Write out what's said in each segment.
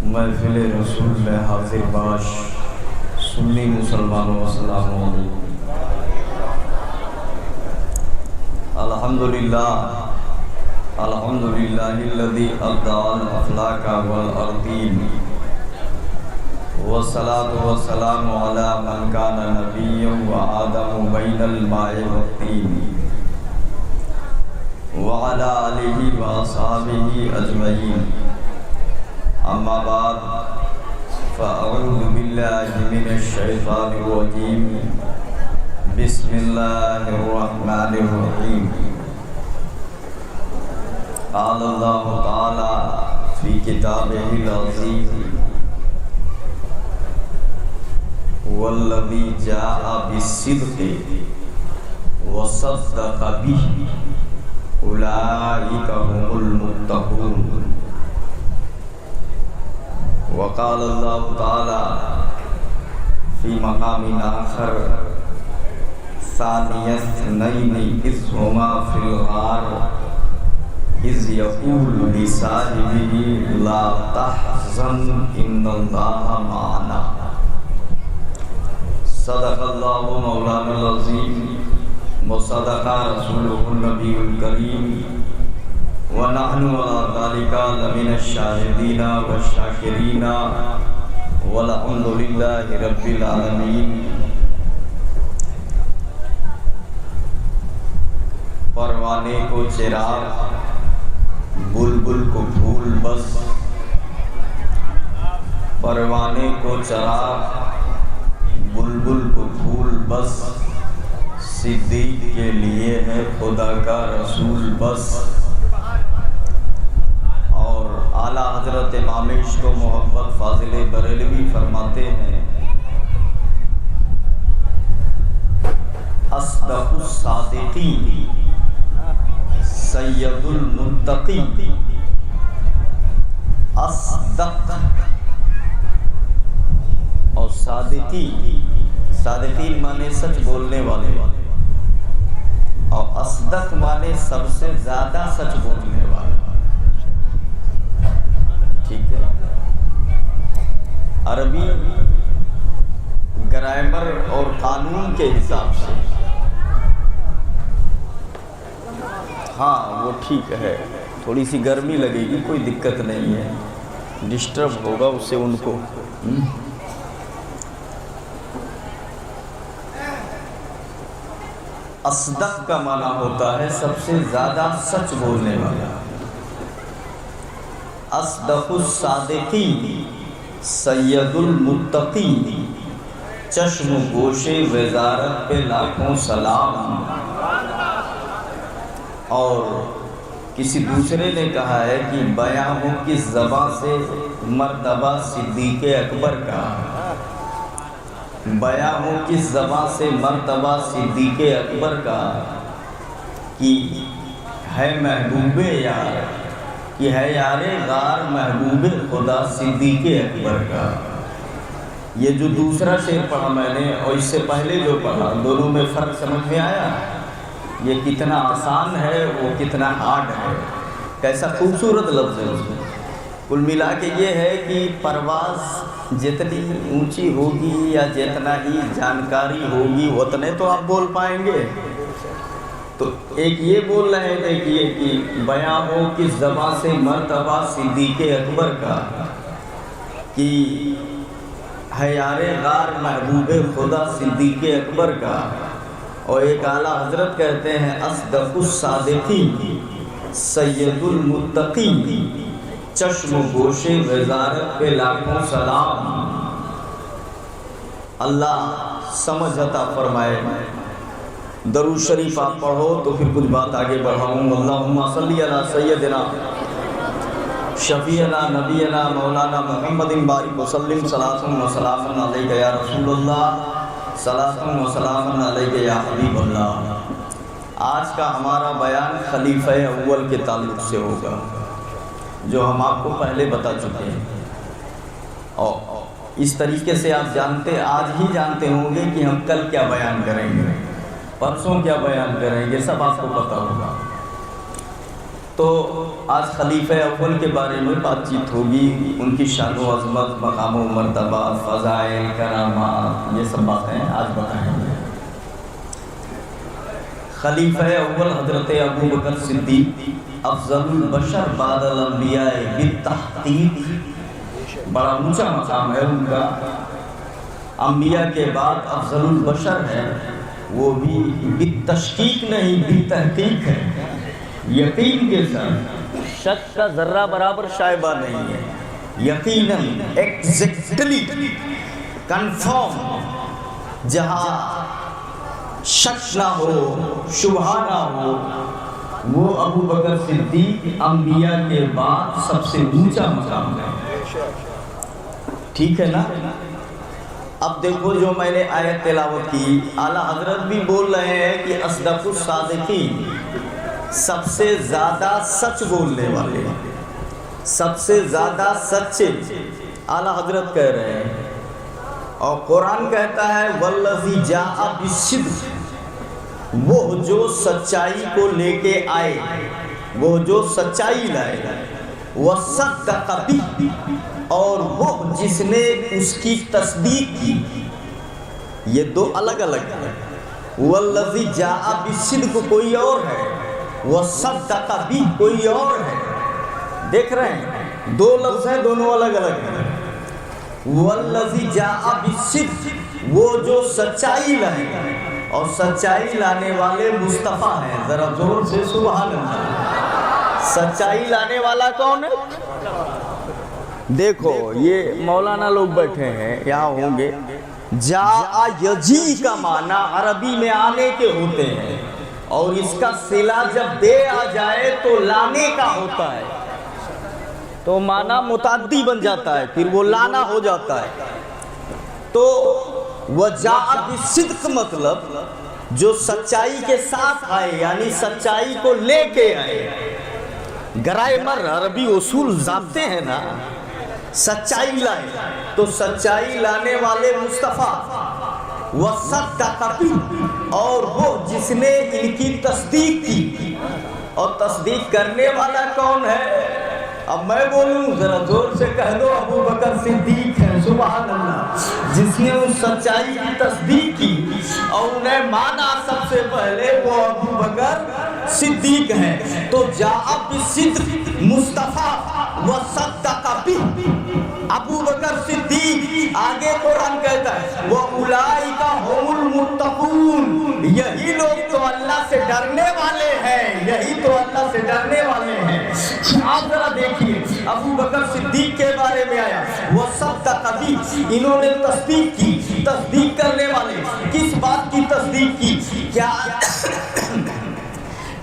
محفل رسول میں حاضر باش سنی مسلمانوں السلام علیکم۔ الحمدللہ الذی ابدع الافلاک والارضین والصلاة والسلام علی من کان نبیا وآدم بین الماء والطین وعلی آلہ واصحابہ اجمعین۔ اما بعد فاعوذ باللہ من الشیطان الرجیم، بسم اللہ الرحمن الرحیم۔ قال اللہ تعالی فی کتابہ العزیز، والذی جاء بالصدق وصدق بہ اولئک هم المتقون۔ وقال اللہ تعالی فی مقام آخر، ثانی اثنین اذ ہما فی الغار اذ یقول لصاحبہ لا تحزن ان اللہ معنا۔ صدق اللہ مولانا العظیم وصدق رسولہ النبی الکریم، وَنَحْنُ عَلَىٰ ذَلِكَ لَمِنَ الشَّاهِدِينَ وَالشَّاكِرِينَ وَالْحَمْدُ لِلَّهِ رَبِّ الْعَالَمِينَ۔ پروانے کو چراغ بلبل کو پھول بس، پروانے کو چراغ بلبل کو پھول بس، صدیق کے لیے ہے خدا کا رسول بس۔ اعلیٰ حضرت امام عشق و محبت فاضل بریلوی فرماتے ہیں، اصدق الصادقین سید المتقین۔ اصدق اور صادقین مانے سچ بولنے والے، اور اصدق مانے سب سے زیادہ سچ بولنے والے۔ ٹھیک ہے، عربی گرامر اور قانون کے حساب سے ہاں وہ ٹھیک ہے، تھوڑی سی گرمی لگے گی، کوئی دقت نہیں ہے، ڈسٹرب ہوگا اس سے ان کو۔ اصدق کا معنی ہوتا ہے سب سے زیادہ سچ بولنے والا۔ اصدق الصادقین سید المتقین، چشم گوش وزارت پہ لاکھوں سلام۔ اور کسی دوسرے نے کہا ہے کہ بیاں ہو کس زباں سے مرتبہ صدیق اکبر کا، بیاں ہو کس زباں سے مرتبہ صدیق اکبر کا، کہ ہے محبوب یار، کہ ہے یار غار محبوب خدا صدیق اکبر کا۔ یہ جو دوسرا شعر پڑھا میں نے اور اس سے پہلے جو پڑھا، دونوں میں فرق سمجھ میں آیا؟ یہ کتنا آسان ہے، وہ کتنا ہارڈ ہے، کیسا خوبصورت لفظ ہے اس میں۔ کل ملا کے یہ ہے کہ پرواز جتنی اونچی ہوگی یا جتنا ہی جانکاری ہوگی اتنے تو آپ بول پائیں گے۔ تو ایک یہ بول رہے تھے کہ یہ کہ بیاں ہو کس زبان سے مرتبہ صدیق اکبر کا، کہ ہے یار غار محبوب خدا صدیق اکبر کا۔ اور ایک اعلیٰ حضرت کہتے ہیں اصدق الصادقین سید المتقین، چشم گوش وزارت پہ لاکھوں سلام۔ اللہ سمجھ عطا فرمائے۔ درود شریف آپ پڑھو تو پھر کچھ بات آگے بڑھاؤں۔ اللہم صلی علی سیدنا شفیعنا نبینا مولانا محمد بارک وسلم، صلاۃ و سلام علیک یا رسول اللہ، صلاۃ و سلام علیک یا حبیب اللہ۔ آج کا ہمارا بیان خلیفہ اول کے تعلق سے ہوگا، جو ہم آپ کو پہلے بتا چکے ہیں، اور اس طریقے سے آپ آج ہی جانتے ہوں گے کہ ہم کل کیا بیان کریں گے، پرسوں کیا بیان کریں گے، سب آپ کو پتہ ہوگا۔ تو آج خلیفہ اول کے بارے میں بات چیت ہوگی، ان کی شان و عظمت، مقام و مرتبہ، فضائل، کرامات، یہ سب باتیں آج بتائیں گے۔ خلیفہ اول حضرت ابو بکر صدیق افضل البشر بعد الانبیاء بالتحقیق، بڑا اونچا مقام ہے ان کا، انبیاء کے بعد افضل البشر ہے، وہ بھی بالتشکیک نہیں بالتحقیق ہے، یقین کے ساتھ، شک کا ذرہ برابر شائبہ نہیں ہے، یقیناً ایگزیکٹلی کنفرم، جہاں شک نہ ہو، شبہ نہ ہو، وہ ابو بکر صدیق انبیاء کے بعد سب سے اونچا مقام ہے۔ ٹھیک ہے نا؟ اب دیکھو جو میں نے آیت تلاوت کی، اعلیٰ حضرت بھی بول رہے ہیں کہ اصدق الصادقین، سب سے زیادہ سچ بولنے والے، سب سے زیادہ سچے اعلیٰ حضرت کہہ رہے ہیں، اور قرآن کہتا ہے والذی جاء بالصدق، وہ جو سچائی کو لے کے آئے، وہ جو سچائی لائے، وصدق بہ، اور وہ جس نے اس کی تصدیق کی، یہ دو الگ الگ ہیں، والذی جاء بالصدق کوئی اور ہے، وصدق بہ کوئی اور ہے، دیکھ رہے ہیں دو لفظ ہیں، دونوں الگ الگ ہیں۔ والذی جاء بالصدق، وہ جو سچائی لائے، اور سچائی لانے والے مصطفیٰ ہیں، ذرا زور سے سبحان اللہ۔ سچائی لانے والا کون ہے؟ دیکھو یہ مولانا لوگ بیٹھے ہیں یہاں ہوں گے، جاء یجی کا معنی عربی میں آنے کے ہوتے ہیں، اور اس کا صلہ جب بے آ جائے تو لانے کا ہوتا ہے، تو معنی متعدی بن جاتا ہے، پھر وہ لانا ہو جاتا ہے۔ تو وجاء بالصدق مطلب جو سچائی کے ساتھ آئے، یعنی سچائی کو لے کے آئے۔ گرامر عربی اصول ضابطے ہیں نا، سچائی لائے تو سچائی لانے والے مصطفیٰ، وصدق بہ، اور وہ جس نے ان کی تصدیق کی، اور تصدیق کرنے والا کون ہے؟ اب میں بولوں ذرا زور سے کہہ دو، ابو بکر صدیق ہے، سبحان اللہ، جس نے اس سچائی کی تصدیق کی اور انہیں مانا سب سے پہلے، وہ ابو بکر صدیق ہے۔ تو جاء بالصدق مصطفیٰ، وصدق بہ ابو بکر صدیق، آگے قرآن کہتا ہے وَأُولَئِكَ هُمُ الْمُتَّقُونَ، یہی لوگ تو اللہ سے ڈرنے والے ہیں، یہی تو اللہ سے ڈرنے والے ہیں۔ آپ ذرا دیکھیے ابو بکر صدیق کے بارے میں آیا وَصَدَّقَ بِهِ، انہوں نے تصدیق کی، تصدیق کرنے والے، کس بات کی تصدیق کی؟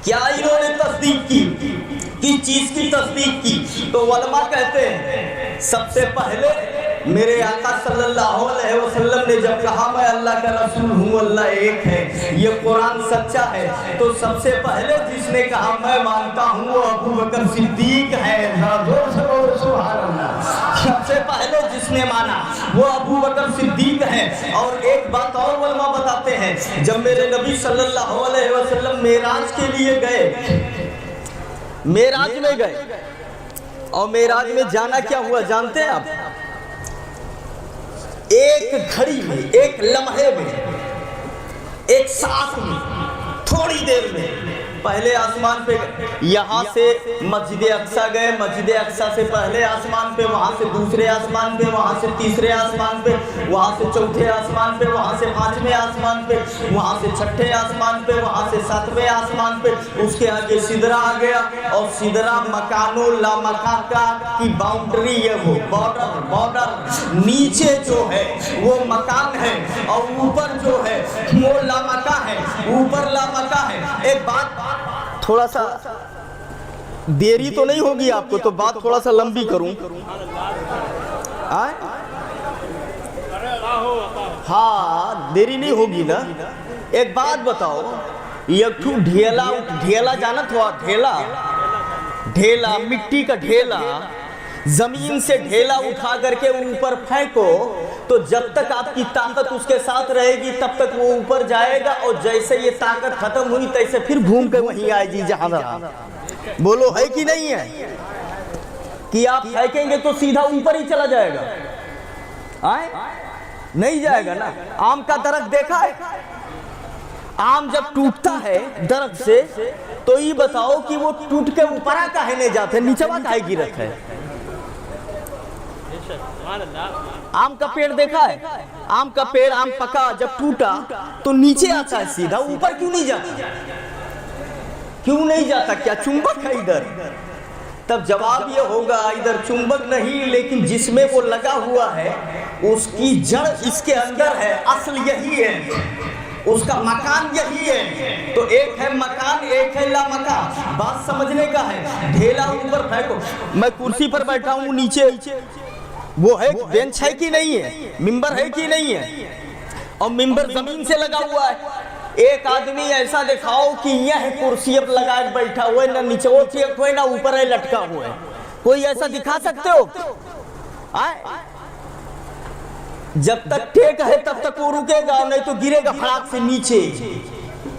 کیا انہوں نے تصدیق کی؟ کس چیز کی تصدیق کی؟ تو علماء کہتے ہیں سب سے پہلے میرے آقا صلی اللہ علیہ وسلم نے جب کہا میں اللہ کا رسول ہوں، اللہ ایک ہے، یہ قرآن سچا ہے، تو سب سے پہلے جس نے کہا میں مانتا ہوں وہ ابو بکر صدیق ہے، سبحان اللہ۔ سب سے پہلے جس نے مانا وہ ابو بکر صدیق ہے۔ اور ایک بات اور علماء بتاتے ہیں، جب میرے نبی صلی اللہ علیہ وسلم معراج کے لیے گئے، معراج میں گئے، اور معراج میں جانا کیا ہوا جانتے ہیں آپ؟ ایک گھڑی میں، ایک لمحے میں، ایک ساتھ میں، تھوڑی دیر میں پہلے آسمان پہ یہاں سے مسجد اقصیٰ گئے، مسجد اقصیٰ سے پہلے آسمان پہ، وہاں سے دوسرے آسمان پہ، وہاں سے تیسرے آسمان پہ، وہاں سے چوتھے آسمان پہ، وہاں سے پانچویں آسمان پہ، وہاں سے چھٹے آسمان پہ، وہاں سے ساتویں آسمان پہ، اس کے آگے سدرہ آ گیا، اور سدرہ مکان و لامکان کا کی باؤنڈری ہے، وہ بارڈر، نیچے جو ہے وہ مکان ہے، اور اوپر جو ہے وہ لامکان ہے، اوپر لامکان ہے۔ ایک بات تھوڑا سا دیری تو نہیں ہوگی آپ کو، تو بات تھوڑا سا لمبی کروں، ہاں دیری نہیں ہوگی نا۔ ایک بات بتاؤ، یک تو ڈھیلا جانت ہوا، ڈھیلا مٹی کا ڈھیلا، زمین سے ڈھیلا اٹھا کر کے اوپر پھینکو تو جب تک آپ کی طاقت اس کے ساتھ رہے گی تب تک وہ اوپر جائے گا، اور جیسے یہ طاقت ختم ہوئی تیسے پھر گھوم کے وہیں آئے گی جہاں رہا۔ बोलो है कि नहीं है? कि आप फेंकेंगे तो सीधा ऊपर ही चला जाएगा? आए नहीं जाएगा ना। आम का दरख्त देखा है? आम जब टूटता है दरख्त से तो ये बताओ कि वो टूट के ऊपर काहे नहीं जाते, नीचवा काहे गिरत है? आम का पेड़ देखा है? आम का पेड़, आम पका जब टूटा तो नीचे आता है सीधा, ऊपर क्यों नहीं जाता? क्यों नहीं जाता? क्या चुंबक है इधर? तब जवाब ये होगा इधर चुंबक नहीं, लेकिन जिसमें वो लगा हुआ है उसकी जड़ इसके अंदर है, असल यही है, उसका मकान यही है। तो एक है मकान, एक है ला मकान। बात समझने का है। ढेला ऊपर फेंको, मैं कुर्सी पर बैठा हूँ, नीचे वो है बेंच है कि नहीं है, मिंबर है कि नहीं है, और मिंबर जमीन से लगा हुआ है। एक आदमी ऐसा दिखाओ कि यह कुर्सी अब लगाए बैठा हुआ है, ना नीचे कोई ना ऊपर है लटका हुआ है, कोई ऐसा दिखा सकते हो? जब तक टेक है तब तक वो रुकेगा, नहीं तो गिरेगा फड़ाक से नीचे।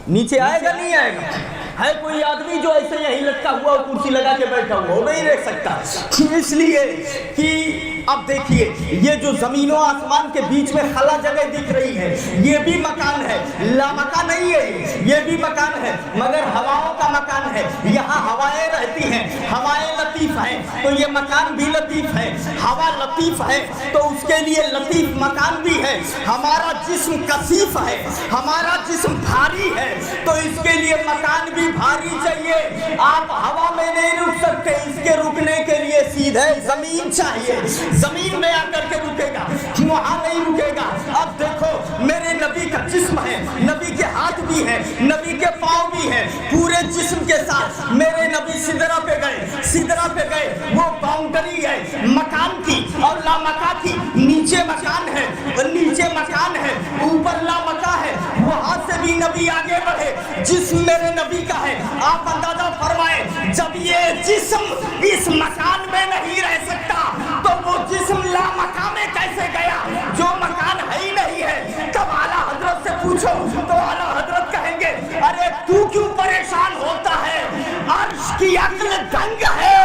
नीचे आएगा नहीं आएगा? है कोई आदमी जो ऐसे यही लटका हुआ कुर्सी लगा के बैठा हुआ? वो नहीं रह सकता। इसलिए कि अब देखिए ये जो जमीनों आसमान के बीच में खला जगह दिख रही है, ये भी मकान है, लामका नहीं है, ये भी मकान है, मगर हवाओं का मकान है। यहाँ हवाएं रहती हैं, हवाएं लतीफ हैं, तो ये मकान भी लतीफ है। हवा लतीफ है तो उसके लिए लतीफ मकान भी है। हमारा जिस्म कसीफ है, हमारा जिस्म भारी है, तो इसके लिए मकान भी भारी चाहिए। आप हवा में नहीं रुक सकते, इसके रुकने के लिए सीधे जमीन चाहिए, जमीन में आकर के रुकेगा, वहां नहीं रुकेगा। अब देखो मेरे नबी का जिस्म है, नबी के हाथ भी है, नबी के पांव भी है, पूरे जिस्म के साथ मेरे नबी सिदरा पे गए, सिदरा पे गए। वो बाउंड्री है मकान की और लामका की, नीचे मकान है, नीचे मकान है, ऊपर लामका है, वहां से भी नबी आगे बढ़े। जिस्म मेरे नबी का है। आप अंदाजा फरमाए, जब ये जिस्म इस मकान में नहीं रह सकता तो वो जिस्म लामका में कैसे गया, जो मकान है ही नहीं है। तब आला हजरत से पूछो तो आला हजरत कहेंगे, अरे तू क्यों परेशान होता है? अर्श की अक्ल दंग है,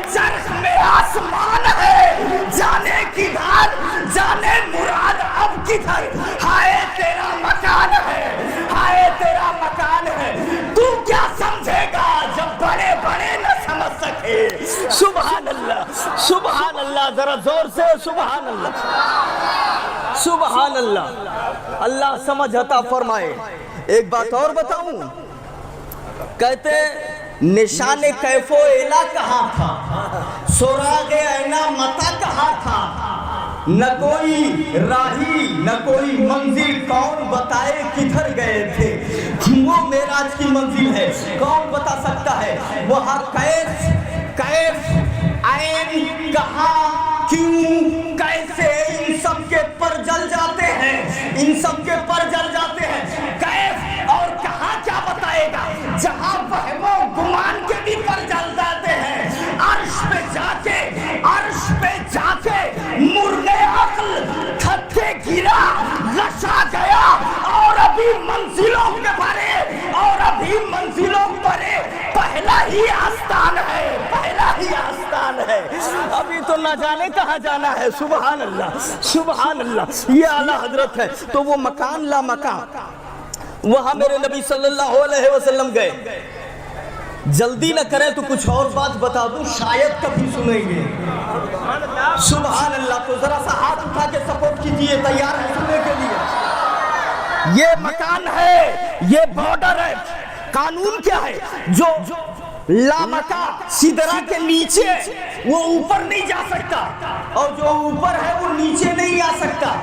चरख में आसमान है, जाने किधर, जाने मुराद अब किधर। हाय तेरा मकान है, हाय तेरा मकान है। तू क्या समझेगा जब बड़े बड़े न समझ सके? सुभान अल्लाह, सुभान अल्लाह, जरा जोर से सुभान अल्लाह, सुभान अल्लाह। अल्लाह समझ अता फरमाए। एक बात और बताऊं, कहते निशाने कैफो एला कहाँ था, सोरागे ऐना मता कहाँ था, न कोई राही न कोई मंजिल, कौन बताए किधर गए थे। वो मेराज की मंजिल है, कौन बता सकता है? वहाँ कैफ कैफ ऐन कहाँ क्यों कैसे, इन सब के पर जल जाते हैं, इन सब के पर जल जाते हैं। कैफ और कहाँ क्या बताएगा, जहाँ वहमो गुमान के भी पर जल जाते हैं। अर्श पे जाके, अर्श पे जाके मुर्गे अक्ल थके गिरा, लशा गया, और अभी मंजिलों के भरे, और अभी मंजिलों भरे। पहला ही आस्थान है, पहला ही आस्थान है, अभी तो ना जाने कहाँ जाना है। सुभान अल्लाह, सुभान अल्लाह। ये आला हजरत है। तो वो मकान ला मकान, वहां मेरे नबी सल्लल्लाहु अलैहि वसल्लम गए। जल्दी न करें तो कुछ और बात बता दूं, शायद कभी सुनेंगे। सुभान अल्लाह। तो जरा सा हाथ उठा के सपोर्ट कीजिए, तैयार है सुनने के लिए। ये मकान है, ये बॉर्डर है। कानून क्या है? जो लामका सिदरा के नीचे, वो ऊपर नहीं जा सकता, और जो ऊपर है वो नीचे नहीं आ सकता।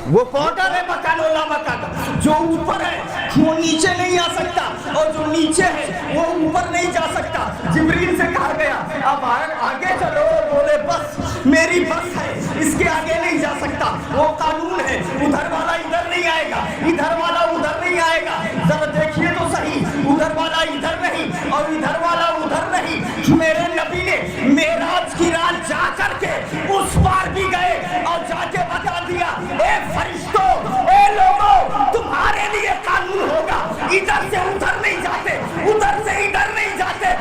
वो बॉर्डर है मकान और लामका का। जो ऊपर है वो नीचे नहीं आ सकता, और जो नीचे है वो ऊपर नहीं जा सकता। जिब्रील से कहा गया अब आगे चलो, बोले बस मेरी बस है, इसके आगे नहीं जा सकता। वो कानून है, उधर वाला इधर नहीं आएगा, इधर वाला उधर नहीं आएगा। जरा देखिए तो सही, उधर वाला इधर नहीं और इधर वाला उधर नहीं। मेरे नबी ने मेराज की रात जा करके उस पार भी गए और जाके बता दिया, ए फरिश्तों, ए लोगों, तुम्हारे लिए कानून होगा, इधर से उधर नहीं जाते, उधर से इधर नहीं जाते।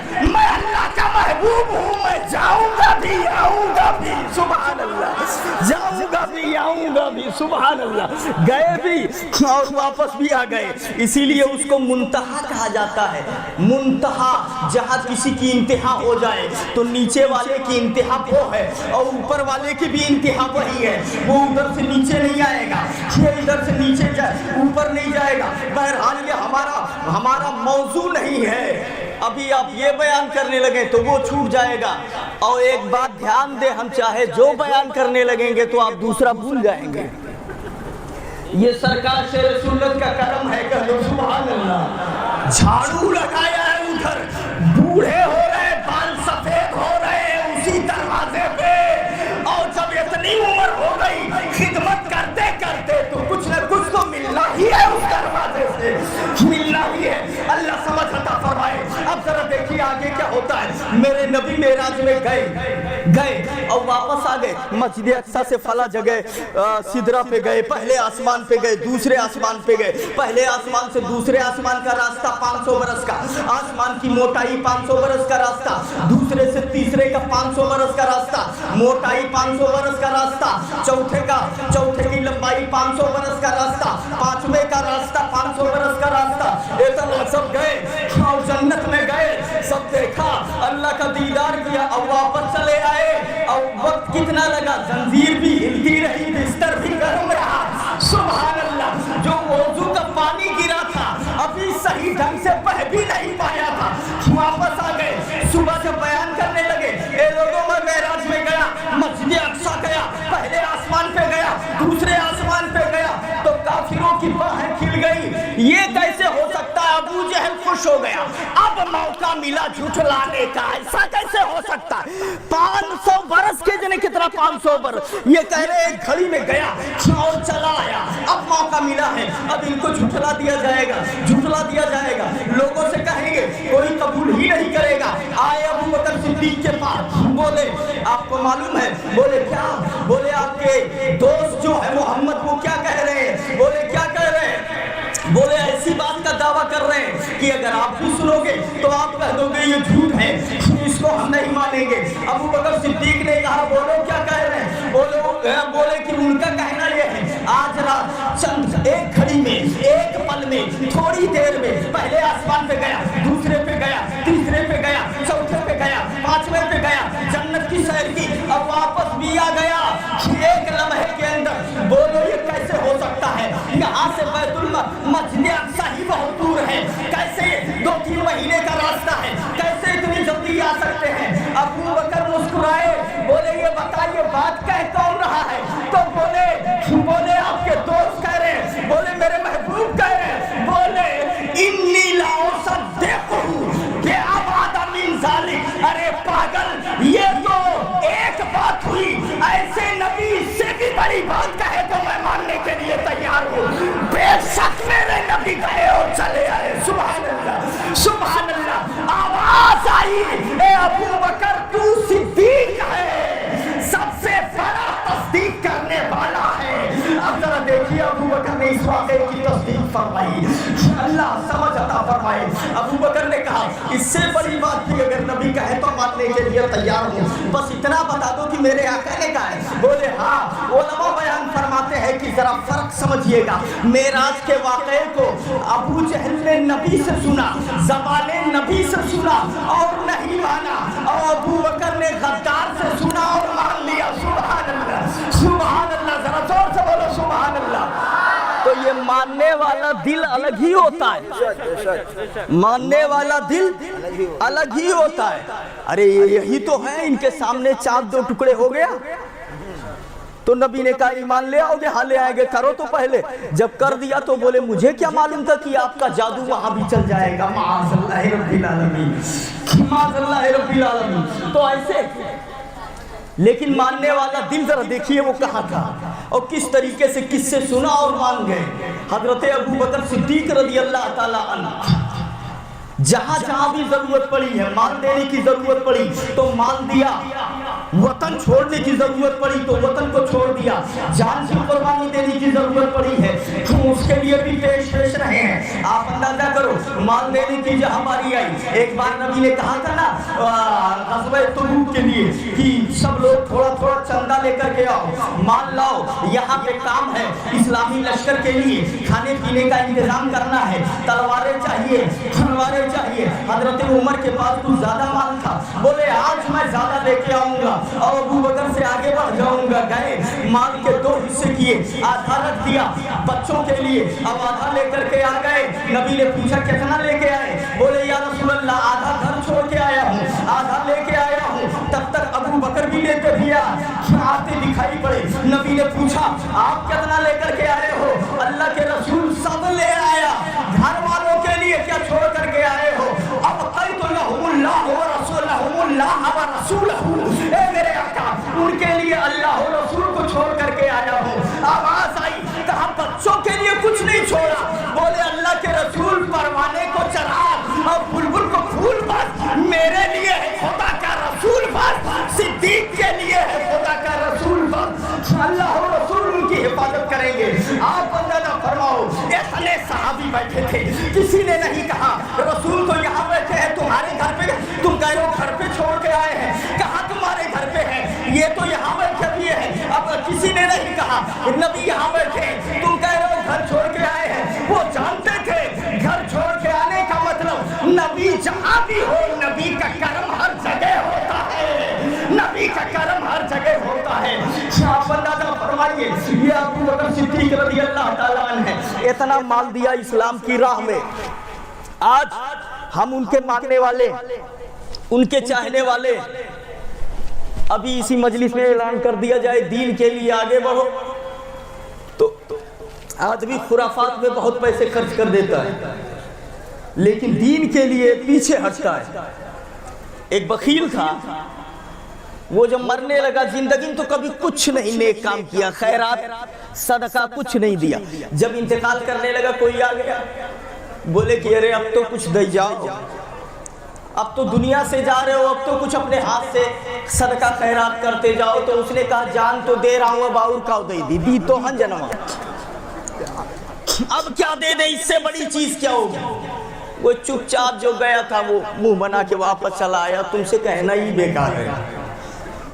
بھی سبحان اللہ، جاؤں گا بھی آؤں گا بھی سبحان اللہ، گئے بھی اور واپس بھی آ گئے. اسی لیے اس کو منتہا کہا جاتا ہے. منتہا جہاں کسی کی انتہا ہو جائے تو نیچے والے کی انتہا وہ ہے اور اوپر والے کی بھی انتہا وہی ہے. وہ ادھر سے نیچے نہیں آئے گا، یہ ادھر سے نیچے اوپر نہیں جائے گا. بہرحال یہ ہمارا موضوع نہیں ہے. ابھی آپ یہ بیان کرنے لگے تو وہ چھوٹ جائے گا. اور ایک بات دھیان دیں، ہم چاہے جو بیان کرنے لگیں گے تو آپ دوسرا بھول جائیں گے. یہ سرکار شیر سنت کا کرم ہے کہ سبحان اللہ. جھاڑو لگایا ہے ادھر، بوڑھے ہو رہے، بال سفید ہو رہے اسی دروازے پہ، اور جب اتنی عمر ہو گئی خدمت کرتے کرتے تو کچھ نہ کچھ تو ملنا ہی ہے اس دروازے سے، ملنا ہی ہے. اللہ سمجھ عطا فرمائے. اب ذرا دیکھیے آگے کیا ہوتا ہے. میرے نبی معراج میں گئے اور واپس آ گئے. مسجد اقصی سے فلاں جگہ سدرہ پہ گئے، پہلے آسمان پہ گئے، دوسرے آسمان پہ گئے. پہلے آسمان سے دوسرے آسمان کا راستہ 500 برس کا، آسمان کی موٹائی 500 برس کا راستہ. دوسرے سے تیسرے کا 500 برس کا راستہ، موٹائی 500 برس کا راستہ. چوتھے کی لمبائی 500 برس کا راستہ، پانچویں کا راستہ 500 برس کا راستہ. اتنا سب گئے اور جنت میں گئے، سب دیکھا، اللہ کا دیدار کیا اور واپس چلے آئے. اور وقت کتنا لگا، زنجیر بھی ہلتی رہی، بستر بھی گرم رہا. سبحان اللہ. جو وضو کا پانی گرا تھا ابھی صحیح ڈھنگ سے بہہ بھی نہیں پایا تھا، واپس آ گئے. صبح جب بیان کرنے لگے، اے لوگوں میں معراج میں گیا، مسجد اقصی گیا، پہلے آسمان پہ گیا، دوسرے آسمان پہ گیا، تو کافروں کی باہیں کھل گئی. یہ کیسے ہو سکتا ہے؟ ابو جہل خوش ہو گیا، اب موقع ملا جھٹلانے کا. ایسا کیسے ہو سکتا ہے؟ 500 برس کے جنہیں کتنا 500 برس، یہ کہہ رہے ایک گھڑی میں گیا اور چلا آیا. اب موقع ملا ہے، اب ان کو جھٹلا دیا جائے گا، جھٹلا دیا جائے گا. لوگوں سے کہیں گے، کوئی قبول ہی نہیں کرے گا. آئے ابو بکر صدیق کے پاس، بولے آپ کو معلوم ہے؟ بولے کیا؟ بولے آپ کے دوست جو ہے محمد وہ کیا کہہ رہے ہیں؟ بولے کیا کہہ رہے ہیں؟ بولے ایسی بات کا دعویٰ کر رہے ہیں کہ اگر آپ بھی سنو گے تو آپ کہہ دو گے یہ جھوٹ ہے، اس کو ہم نہیں مانیں گے. ابو بکر صدیق نے کہا بولو کیا کہہ رہے ہیں؟ بولے کہ ان کا کہنا یہ ہے آج رات چند ایک گھڑی میں، ایک پل میں، تھوڑی دیر میں پہلے آسمان پہ گیا، دوسرے پہ گیا، تیسرے پہ گیا، چوتھے پہ گیا، پانچویں پہ گیا، جنت کی سیر کی، اب واپس بھی آ گیا ایک لمحے کے اندر. بولو یہ کیسے ہو سکتا ہے؟ یہاں سے بیت مسجد اقصی ہی بہت دور ہے، کیسے 2-3 مہینے کا راستہ ہے، کیسے اتنی جلدی آ سکتے ہیں؟ ابو بکر مسکرائے، بولے یہ بتائیے بات کہہ کون رہا ہے؟ تو بولے آپ کے دوست کہہ رہے ہیں، بولے میرے محبوب کہہ رہے ہیں. بولے انی لا اصدقہ بأبعد من ذلک. ارے پاگل، یہ تو ایک بات ہوئی، ایسے نبی سے بھی بڑی بات کہے تو میں ماننے کے لیے تیار ہوں. بے شک میرے نبی گئے اور چلے آئے. سبحان اللہ، سبحان اللہ. آواز آئی، اے ابو بکر تو صدیق ہے، سب سے بڑا تصدیق کرنے والا ہے. اب ذرا دیکھیے ابو بکر نے اس واقعے کی تصدیق فرمائی. اللہ سمجھ عطا فرمائے. ابو بکر نے کہا اس سے بڑی بات بھی اگر نبی کہے تو ماننے کے لیے تیار ہوں، بس اتنا بتا دو کہ میرے آقا نے کہا ہے. بولے ہاں. علماء بیان فرماتے ہیں کہ ذرا فرق سمجھیے گا. معراج کے واقعے کو ابو جہل نے نبی سے سنا، زبان نبی سے سنا اور نہیں مانا، اور ابو بکر نے غدار سے سنا اور مان لیا. سبحان اللہ، سبحان اللہ. ذرا زور سے بولو سبحان اللہ. تو یہ ماننے والا دل الگ ہی ہوتا ہے، ماننے والا دل الگ ہی ہوتا ہے. ارے یہی تو ہے، ان کے سامنے چاند 2 ٹکڑے ہو گیا تو نبی نے کہا ایمان لے آؤ گے؟ ہاں لے آئے گے. کرو تو پہلے. جب کر دیا تو بولے مجھے کیا معلوم تھا کہ آپ کا جادو وہاں بھی چل جائے گا. معاذ اللہ رب العالمین، معاذ اللہ رب العالمین. تو ایسے لیکن ماننے والا دل ذرا دیکھیے وہ کہاں تھا اور کس طریقے سے کس سے سنا اور مان گئے. حضرت ابو بکر صدیق رضی اللہ تعالی عنہ جہاں جہاں بھی ضرورت پڑی ہے، مال دینے کی ضرورت پڑی تو مال دیا، وطن چھوڑنے کی ضرورت پڑی تو وطن کو چھوڑ دیا، جان کی قربانی دینے کی ضرورت پڑی ہے تو اس کے لیے بھی پیش رہے ہیں. آپ اندازہ کرو माल देने की जहाँ बारी आई, एक बार नबी ने कहा था ना ग़ज़वा तबूक के लिए कि सब लोग थोड़ा थोड़ा चंदा लेकर के आओ, माल लाओ, यहाँ पे काम है इस्लामी लश्कर के लिए, खाने पीने का इंतजाम करना है, तलवारें चाहिए, तलवारें चाहिए। हजरत उमर के पास कुछ ज्यादा माल था, बोले आज मैं ज्यादा लेके आऊंगा और अबू बकर से आगे बढ़ जाऊंगा। गए, माल के 2 हिस्से किए, आधा रख दिया बच्चों के लिए, अब आधा लेकर के आ गए। नबी ने पूछा कितना लेके आए, बोले या रसूल अल्लाह आधा घर छोड़ के आया हूँ, आधा लेके आया हूँ। तब तक अबू बकर भी लेते भी आते दिखाई पड़े। नबी ने पूछा आप कितना लेकर के आए हो, अल्लाह के रसूल सब ले आया, घर वालों के लिए क्या छोड़ करके आए हो? अब तो मेरे आका उनके लिए अल्लाह रसूल को छोड़ करके आया हो। आवाज आई, कहा बच्चों के लिए कुछ नहीं छोड़ा, बोले अल्लाह के रसूल परवाने को चराग और बुलबुल को फूल बस मेरे लिए है खुदा का रसूल बस, सिद्दीक के लिए है खुदा का रसूल बस, अल्लाह रसूल उनकी हिफाजत करेंगे। आप अंदाजा फरमाओ, इतने सहाबी बैठे थे, किसी ने नहीं कहा रसूल तो यहाँ बैठे हैं तुम्हारे घर पे, तुम कह रहे हो घर पे छोड़ के आए हैं, कहा तुम्हारे घर पे है, ये तो यहाँ बैठे भी है। अब किसी ने नहीं कहा नबी यहाँ बैठे, तुम कह रहे हो घर छोड़ के आए हैं। वो जानते थे घर छोड़ के आने का मतलब नबी जहाँ भी हो, नबी का कर्म हर जगह होता है, नबी का कर्म हर जगह होता है। आप अंदाजा फरमाइए, ये अबू बकर सिद्दीक रज़ी अल्लाह ताला अन्हु है, इतना माल दिया इस्लाम की राह में। आज हम उनके मानने वाले, उनके चाहने वाले, अभी इसी मजलिस में ऐलान कर दिया जाए दीन के लिए आगे बढ़ो तो आदमी खुराफात में बहुत पैसे खर्च कर देता है, लेकिन दीन के लिए पीछे हटता है। एक बखील था, वो जब मरने लगा, जिंदगी में तो कभी कुछ नहीं नेक काम किया, खैरात सदका कुछ नहीं दिया। जब इंतकाल करने लगा कोई आ गया, बोले कि अरे अब तो कुछ दे जाओ, अब तो दुनिया से जा रहे हो, अब तो कुछ अपने हाथ से सदका खैरात करते जाओ। तो उसने कहा जान तो दे रहा हूँ, बाउर का दे दी तो हन जन्मा, अब क्या दे दे, इससे बड़ी चीज क्या होगी। वो चुपचाप जो गया था वो मुंह बना के वापस चला आया। तुमसे कहना ही बेकार है,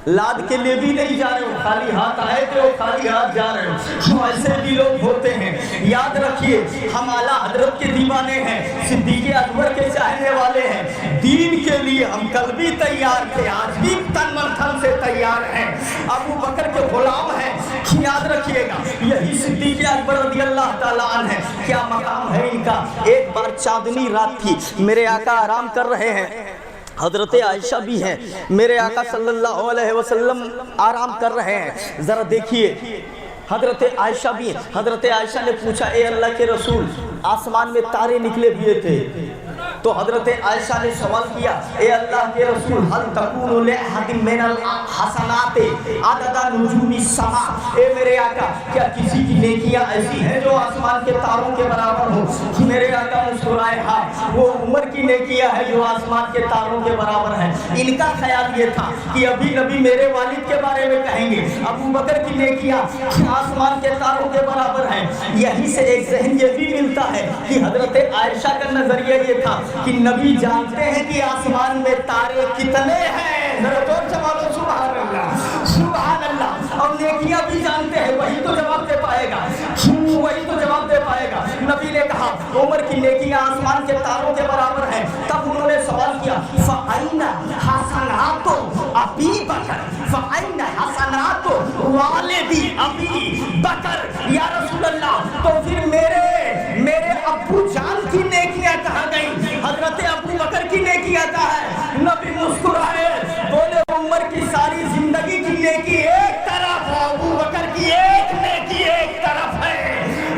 लाद के लिए भी नहीं जा रहे हो, खाली हाथ आए थे और खाली हाथ जा रहे हो। ऐसे भी लोग होते हैं। याद रखिए, हम आला हजरत के दीवाने हैं, सिद्दीक़ अकबर के चाहने वाले हैं। दीन के लिए हम कल भी तैयार थे, आज भी तन मन धन से तैयार हैं। अबू बकर के गुलाम हैं, याद रखिएगा। यही सिद्दीक़ अकबर रज़ी अल्लाह ताला अन्हु है, क्या मकाम है इनका। एक बार चांदनी रात थी, मेरे आका आराम कर रहे हैं, हजरत आयशा भी हैं, मेरे आका सल्लल्लाहु अलैहि वसल्लम आराम कर रहे हैं। जरा देखिए, हजरत आयशा भी हैं। हजरत आयशा ने पूछा, ए अल्लाह के रसूल, आसमान में तारे निकले हुए थे, तो हजरत आयशा ने सवाल किया, ए अल्लाह के रसूल, हल तकूनु लिअहदिन मिनल हसनाते अददा नुजूमी समा, ए मेरे आका क्या किसी की नेकियां ऐसी हैं जो आसमान के तारों के बराबर हो। मेरे आका मुस्कुराए, हाँ वो उमर की नेकियां हैं जो आसमान के तारों के बराबर हैं। इनका ख्याल ये था कि अभी नबी मेरे वालिद के बारे में कहेंगे, अबू बकर की नेकियां आसमान के तारों के बराबर हैं। यही से एक ज़हन ये भी मिलता है कि हजरत आयशा का नजरिया ये था कि नबी जानते हैं कि आसमान में तारे कितने हैं। सुभान अल्लाह, सुभान अल्लाह। और नेकियां भी जानते हैं, वही तो जवाब दे पाएगा, वही तो जवाब दे पाएगा। नबी ने कहा उमर की नेकियां आसमान के तारों के बराबर हैं। तब उन्होंने सवाल किया, फ़अइना हसनातो अबी बकर, फ़अइना हसनातो वालिदी अबी बकर, या रसूल अल्लाह, तो फिर मेरे अब्बू जान की नेकियां कहाँ गई, हजरत अबू बकर की नेकियां कहाँ है। नबी मुस्कुराए, बोले उमर की सारी जिंदगी की नेकी एक तरफ, अबू बकर की एक नेकी एक तरफ है।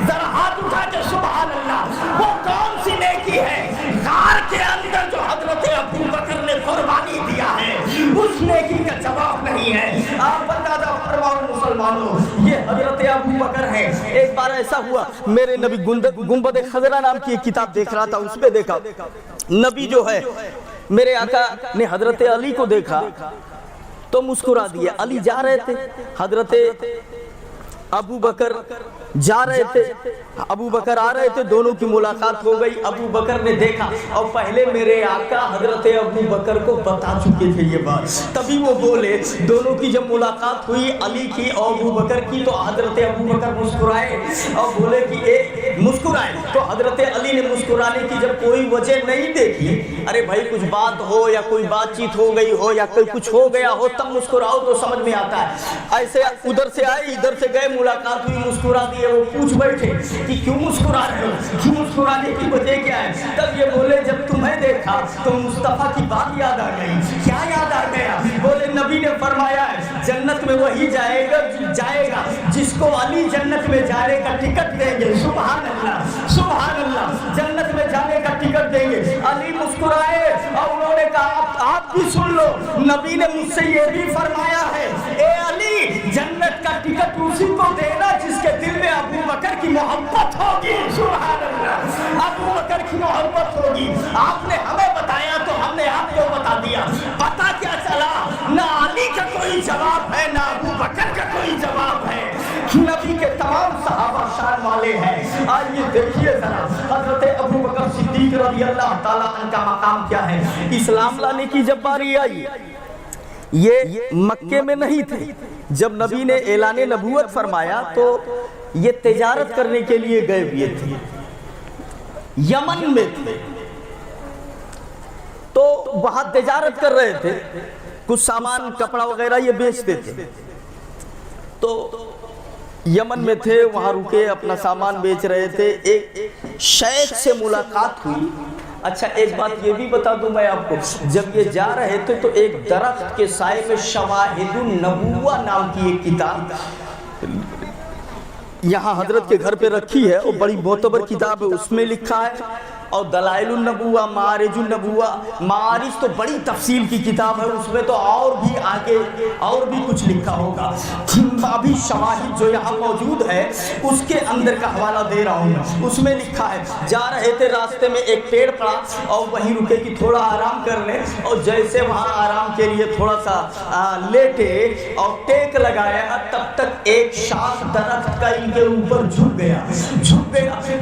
जरा हाथ उठा के सुभान अल्लाह, वो कौन सी नेकी है गार के अंदर जो हजरत अबू बकर ने कुर्बानी दिया है, उस नेकी का जवाब नहीं है। आप अंदाजा फरमाओ मुसलमानों, ये हजरत अबू बकर है। एक बार ऐसा हुआ, मेरे नबी गुंबद खजरा नाम की एक किताब देख रहा था, उसमें देखा नबी जो है मेरे आका ने हजरत अली को देखा तो मुस्कुरा दिया। अली जा रहे थे, हजरत अबू बकर जा रहे थे, अबू बकर आ रहे थे, दोनों की मुलाकात हो गई। अबू बकर ने देखा और पहले मेरे आका हजरत अबू बकर को बता चुके थे ये बात, तभी वो बोले। दोनों की जब मुलाकात हुई अली की और अबू बकर की, तो हजरत अबू बकर मुस्कुराए और बोले कि ए मुस्कुराए, तो हजरत अली ने मुस्कुराने की जब कोई वजह नहीं देखी, अरे भाई कुछ बात हो या कोई बातचीत हो गई हो या कोई कुछ हो गया हो तब मुस्कुराओ तो समझ में आता है। ऐसे उधर से आए इधर से गए, मुलाकात हुई, मुस्कुरा दिए। वो पूछ बैठे कि क्यों मुस्कुरा रहे हो, क्यों मुस्कुराने की वजह क्या है? तब ये बोले जब तुम्हें देखा तो मुस्तफा की बात याद आ गई। क्या याद आ गया? बोले नबी ने फरमाया है जन्नत में वही जाएगा जिसको अली जन्नत में जाने का टिकट देंगे। सुभान अल्लाह, सुभान अल्लाह, जन्नत में जाने का टिकट देंगे। अली मुस्कुराए और उन्होंने कहा आप भी सुन लो, नबी ने मुझसे ये भी फरमाया है, ए अली जन्नत का टिकट उसी को देना जिसके दिल में अबू बकर की मोहब्बत होगी। सुभान अल्लाह, अबू बकर की मोहब्बत होगी। आपने हमें बताया तो हमने आपको बता दिया। पता क्या चला, ना अली का कोई जवाब है ना अबू बकर का कोई जवाब है। नबी के तमाम सहाबा शान वाले हैं। आइए देखिए जरा हजरत अबू बकर सिद्दीक रज़ी अल्लाह ताला अन्हु का मकाम क्या है। इस्लाम लाने की जब बारी आई, ये मक्के में नहीं थे। जब नबी ने ऐलान नबूवत फरमाया तो ये तिजारत करने के लिए गए हुए थे, यमन में थे, तो वहां तिजारत कर रहे थे, कुछ सामान कपड़ा वगैरह ये बेचते थे। तो यमन में थे, वहां रुके, अपना सामान बेच रहे थे। एक शेख से मुलाकात हुई। अच्छा एक बात ये भी बता दूं मैं आपको, जब ये जा रहे थे तो एक दरख्त के साए में शवाहिदुन नबुव्वा नाम की एक किताब यहाँ हजरत के घर पे रखी है, और बड़ी मोतबर किताब है। उसमें लिखा है और दलाइलुन नबुव्वा, मारिजुन नबुव्वा, मारिज तो बड़ी तफसील की किताब है, उसमें तो और भी आगे और भी कुछ लिखा होगा। अभी शवाहिद जो यहाँ मौजूद है उसके अंदर का हवाला दे रहा हूँ। उसमें लिखा है जा रहे थे, रास्ते में एक पेड़ पड़ा और वहीं रुके कि थोड़ा आराम कर ले, और जैसे वहाँ आराम के लिए थोड़ा सा लेटे और टेक लगाया, तब तक एक शाख दरख्त का इनके ऊपर झुक गया।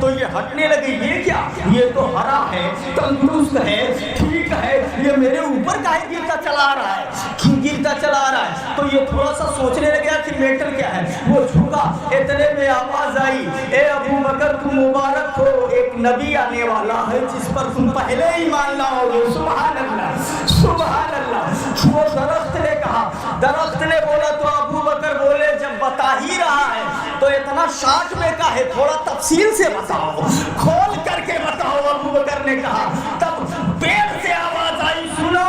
तो ये हटने लगे, ये क्या, ये तो हरा है, तंदुरुस्त है, ठीक है, ये मेरे ऊपर काहे गिरता चला रहा है, गिरता चला रहा है। तो ये थोड़ा सा सोचने लगा कि मैटर क्या है। वो झुका, इतने में आवाज आई, ए अबू बकर तुम मुबारक हो, एक नबी आने वाला है जिस पर तुम पहले ही ईमान लाओगे। सुभान अल्लाह, सुभान अल्लाह। वो दरख्त ने कहा, दरख्त ने बोला तो अबू बकर बोले जब बता ही रहा है तो इतना शार्ट में का है, थोड़ा तफसील से बताओ, खोल करके बताओ। अबू बकर ने कहा, तब पेड़ से आवाज आई, सुनो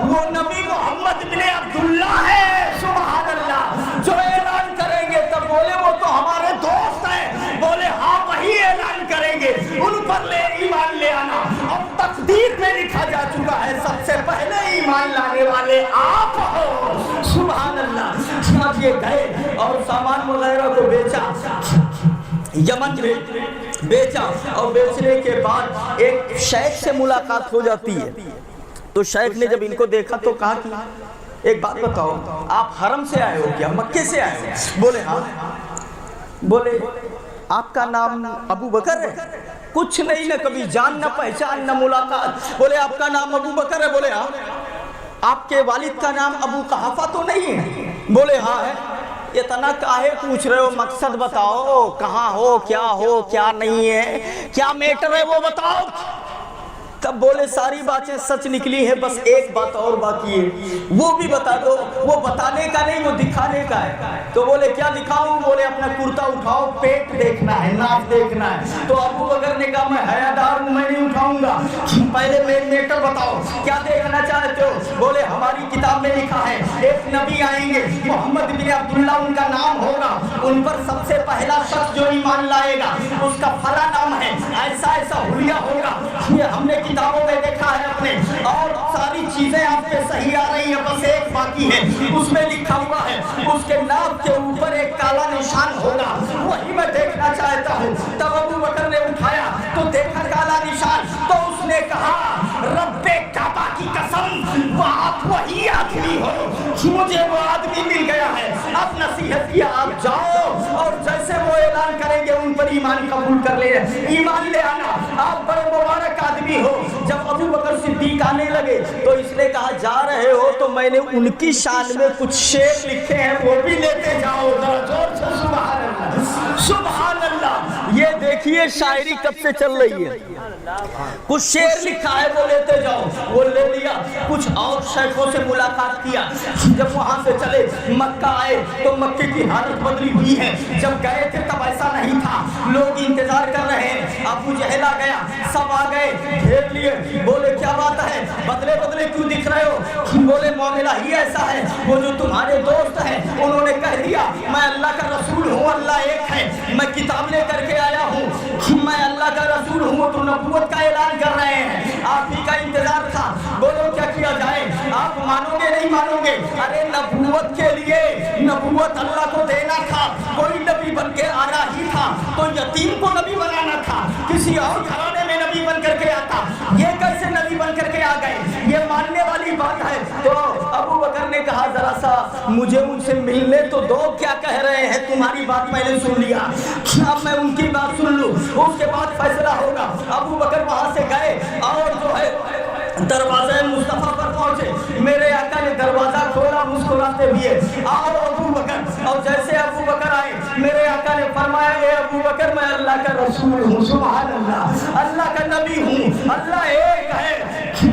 वो नबी मोहम्मद बिन अब्दुल्ला है। सुभान अल्लाह, जो ऐलान करेंगे। तब बोले वो तो हमारे दोस्त हैं। बोले हाँ वही ऐलान करेंगे, उन पर ले ईमान ले आना। और तकदीर में लिखा जा चुका है सबसे पहले ईमान लाने वाले आप हो। सुभान अल्लाह। ये गए और सामान वगैरह को बेचा, यमन में बेचा, और बेचने के बाद एक शेख से मुलाकात हो जाती है। तो शेख ने जब इनको देखा तो कहा कि एक बात बताओ, आप हरम से आए हो क्या, मक्के से आए हो? बोले हाँ। बोले आपका नाम अबू बकर है? कुछ नहीं, न कभी जान न पहचान न मुलाकात। बोले आपका नाम अबू बकर है? बोले हाँ। आपके वालिद का नाम अबू कहाफा तो नहीं है? बोले हाँ है। इतना काहे पूछ रहे हो, मकसद बताओ, कहाँ हो, क्या नहीं है, क्या मैटर है वो बताओ। तब बोले सारी बातें सच निकली है, बस एक बात और बाकी है, वो भी बता दो। वो बताने का नहीं, वो दिखाने का है। तो बोले क्या दिखाऊं? बोले अपना कुर्ता उठाओ, पेट देखना है, नाक देखना है। तो अबू बकर ने कहा मैं हयादार हूं, मैं नहीं उठाऊंगा, पहले मेन मैटर बताओ, क्या देखना चाहते हो? बोले हमारी किताब में लिखा है एक नबी आएंगे, मोहम्मद बिन अब्दुल्ला उनका नाम होगा, उन पर सबसे पहला शख्स जो ईमान लाएगा उसका फला नाम है, ऐसा ऐसा हुलिया होगा। ये हमने किताबों में देखा है अपने, और सारी चीजें आप पे सही आ रही है, बस एक बाकी है, उसमें लिखा हुआ है उसके नाक के ऊपर एक काला निशान होगा, वही मैं देखना चाहता हूँ। तब अबू बकर ने उठाया तो देखा काला निशान, तो उसने कहा रब्बे काबा की कसम, आप वही आदमी हो, मुझे वो आदमी मिल गया है। अब नसीहत किया, आप जाओ और जैसे वो ऐलान करेंगे پر ایمان قبول کر لے, ایمان لے آنا, آپ بڑے مبارک آدمی ہو. جب ابو بکر صدیق آنے لگے تو اس نے کہا جا رہے ہو تو میں نے ان کی شان میں کچھ شعر لکھے ہیں, وہ بھی لیتے جاؤ. زور سے سبحان اللہ, سبحان اللہ. یہ دیکھیے شاعری کب سے چل رہی ہے. کچھ شعر لکھا ہے وہ لیتے جاؤ, وہ لے لیا. کچھ اور شیخوں سے ملاقات کیا. جب وہاں سے چلے مکہ آئے تو مکے کی حالت بدلی ہوئی ہے. جب گئے تھے تب ایسا نہیں تھا, لوگ انتظار کر رہے ہیں. ابو جہل آ گیا, سب آ گئے, گھیر لیے. بولے کیا بات ہے, بدلے بدلے کیوں دکھ رہے ہو؟ بولے معاملہ ہی ایسا ہے, وہ جو تمہارے دوست ہیں انہوں نے کہہ دیا میں اللہ کا رسول ہوں, اللہ ایک ہے. میں کتاب لے کر کے آیا ہوں, میں اللہ کا رسول ہوں. تو نبوت کا اعلان کر رہے ہیں, آپ ہی کا انتظار تھا. بولو کیا کیا جائے, آپ مانو گے نہیں مانو گے؟ ارے نبوت کے لیے, نبوت اللہ کو دینا تھا, کوئی نبی بن کے آنا ہی تھا تو یتیم کو نبی بنانا تھا, کسی اور گھرانے میں نبی بن کر کے آتا. یہ کیسے نبی بن کر کے آ گئے؟ یہ ماننے والی بات ہے. تو ابو بکر نے کہا ذرا سا مجھے ان سے ملنے تو دو, کیا کہہ رہے ہیں؟ تمہاری بات میں نے سن لیا, اب میں ان کی بات سن لوں, اس کے بعد فیصلہ ہوگا. ابو بکر وہاں سے گئے اور جو ہے دروازہ مصطفیٰ پر پہنچے. میرے آقا نے دروازہ کھولا مسکراتے ہوئے, آؤ ابو بکر. اور جیسے ابو بکر آئے میرے آقا نے فرمایا اے ابو بکر میں اللہ کا رسول ہوں, سبحان اللہ, اللہ کا نبی ہوں, اللہ ایک ہے,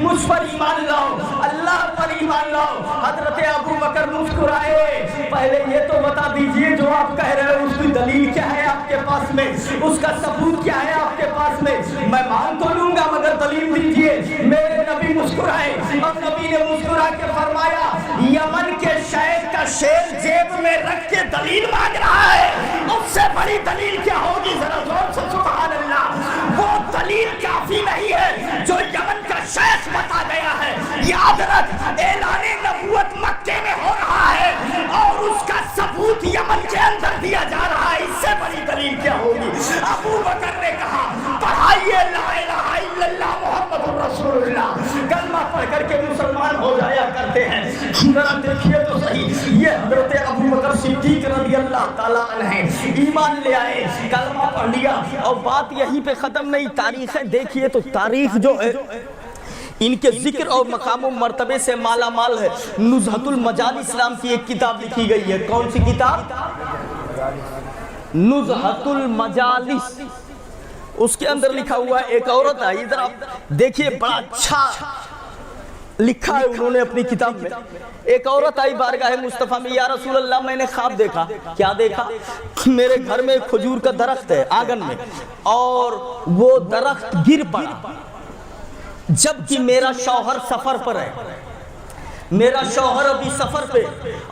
مجھ پر ایمان لاؤ, اللہ پر ایمان لاؤ. حضرت ابو بکر مسکرائے. پہلے یہ تو بتا دیجئے جو آپ کہہ رہے ہو اس کی دلیل کیا ہے آپ کے پاس میں, اس کا ثبوت کیا ہے آپ کے پاس میں؟ میں مان تو لوں گا مگر دلیل دیجئے. میرے نبی مسکرائے اور نبی نے مسکرا کے فرمایا یمن کے شیخ کا شیر جیب میں رکھ کے دلیل مانگ رہا ہے, اس سے بڑی دلیل کیا ہوگی؟ ذرا زور سے سبحان اللہ. وہ دلیل کافی نہیں ہے جو یمن کا شیخ بتا گیا ہے. یاد رکھ, اعلان نبوت مکے میں ہو رہا ہے اور اس کا ثبوت یمن کے اندر دیا جا رہا ہے, اس سے بڑی دلیل کیا ہوگی؟ ابو بکر نے کہا پڑھائیے لا الہ الا اللہ محمد رسول اللہ. کلمہ پڑھ کر کے مسلمان ہو جایا کرتے ہیں. ذرا دیکھیے تو صحیح, یہ حضرت ابو بکر صدیق رضی اللہ تعالیٰ عنہ ایمان لے آئے, کلمہ پڑھ لیا. اور بات یہیں پہ ختم نہیں, تاریخیں دیکھیے تو تاریخ جو ہے ان کے ذکر اور مقام و مرتبے سے مالا مال ہے. نزہۃ المجالس اسلام کی ایک کتاب لکھی گئی ہے. کون سی کتاب؟ نزہۃ المجالس. اس کے اندر لکھا ہوا ہے, ایک عورت آئی, ادھر آپ دیکھیے بڑا اچھا لکھا ہے انہوں نے اپنی کتاب میں. ایک عورت آئی بارگاہ مصطفیٰ میں, یا رسول اللہ میں نے خواب دیکھا. کیا دیکھا؟ میرے گھر میں ایک کھجور کا درخت ہے آنگن میں, اور وہ درخت گر پڑا جبکہ میرا شوہر سفر پر ہے. میرا شوہر ابھی سفر پہ,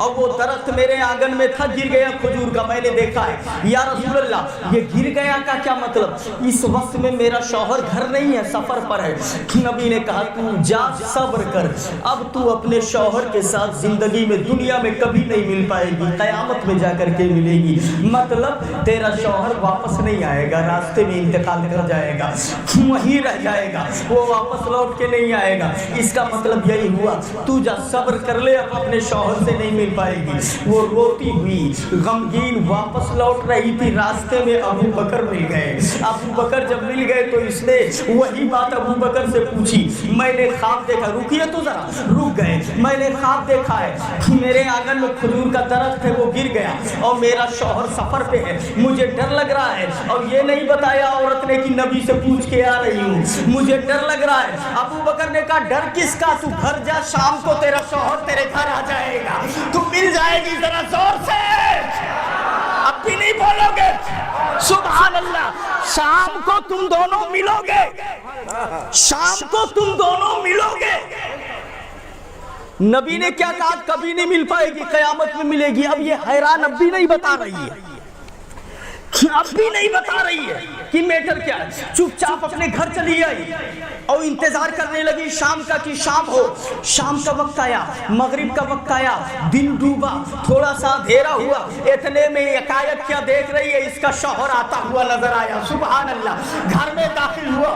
اور وہ درخت میرے آنگن میں تھا, گر گیا کھجور کا, میں نے دیکھا ہے. یا رسول اللہ یہ گر گیا کا کیا مطلب؟ اس وقت میں میرا شوہر گھر نہیں ہے, سفر پر ہے. نبی نے کہا تو جا صبر کر, اب تو اپنے شوہر کے ساتھ زندگی میں دنیا میں کبھی نہیں مل پائے گی, قیامت میں جا کر کے ملے گی. مطلب تیرا شوہر واپس نہیں آئے گا, راستے میں انتقال کر جائے گا, وہیں رہ جائے گا, وہ واپس لوٹ کے نہیں آئے گا. اس کا مطلب یہی ہوا تو جا صبر کر لے, اب اپنے شوہر سے نہیں مل پائے گی. وہ روتی ہوئی غمگین واپس لوٹ رہی تھی, راستے میں ابو بکر مل گئے. ابو بکر جب مل گئے تو اس نے وہی بات ابو بکر سے پوچھی, میں نے خواب دیکھا. رکیے تو ذرا, رک گئے. میں نے خواب دیکھا ہے کہ میرے آنگن میں کھجور کا درخت ہے, وہ گر گیا, اور میرا شوہر سفر پہ ہے, مجھے ڈر لگ رہا ہے. اور یہ نہیں بتایا عورت نے کہ نبی سے پوچھ کے آ رہی ہوں, مجھے ڈر لگ رہا ہے. ابو بکر نے کہا ڈر کس کا, تو گھر جا, شام کو تیرا شوہر تیرے گھر آ جائے گا, تو مل جائے گی. ذرا زور سے, اب بھی نہیں بولو گے سبحان اللہ. شام کو تم دونوں ملو گے, شام کو تم دونوں ملو گے. نبی نے کیا کہا؟ کبھی نہیں مل پائے گی, قیامت میں ملے گی. اب یہ حیران اب بھی نہیں بتا رہی ہے, اب بھی نہیں بتا رہی ہے کہ میٹر کیا ہے. چپ چاپ اپنے گھر چلی آئی. اور انتظار کرنے لگی شام کا کہ شام ہو. شام کا وقت آیا, مغرب کا وقت آیا, دن ڈوبا, تھوڑا سا اندھیرا ہوا. اتنے میں یکایک کیا دیکھ رہی ہے, اس کا شوہر آتا ہوا نظر آیا. سبحان اللہ. گھر میں داخل ہوا,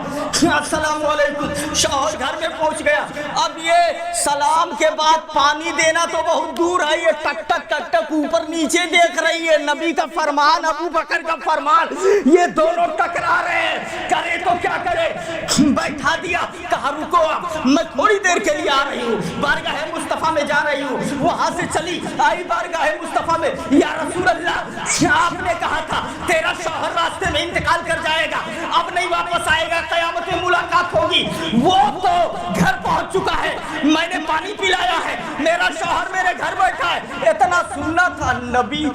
السلام علیکم. شوہر گھر میں پہنچ گیا. اب یہ سلام کے بعد پانی دینا تو بہت دور ہے, یہ ٹک ٹک ٹک ٹک اوپر نیچے دیکھ رہی ہے. نبی کا فرمان, ابو بکر کا فرمان, یہ دونوں ٹکرا رہے ہیں. کرے تو کیا کرے, بیٹھا دیا, کہا رکو میں تھوڑی دیر کے لیے آ رہی ہوں, بارگاہ مصطفیٰ میں جا رہی ہوں. وہاں سے چلی آئی بارگاہ مصطفیٰ میں. یا رسول اللہ, آپ نے کہا تھا تیرا شوہر راستے میں انتقال کر جائے گا, اب نہیں واپس آئے گا, قیامت میں ملاقات ہوگی. وہ تو گھر پہنچ چکا ہے, میں نے پانی پلایا ہے, میرا شوہر میرے گھر بیٹھا ہے. اتنا سننا تھا. نبی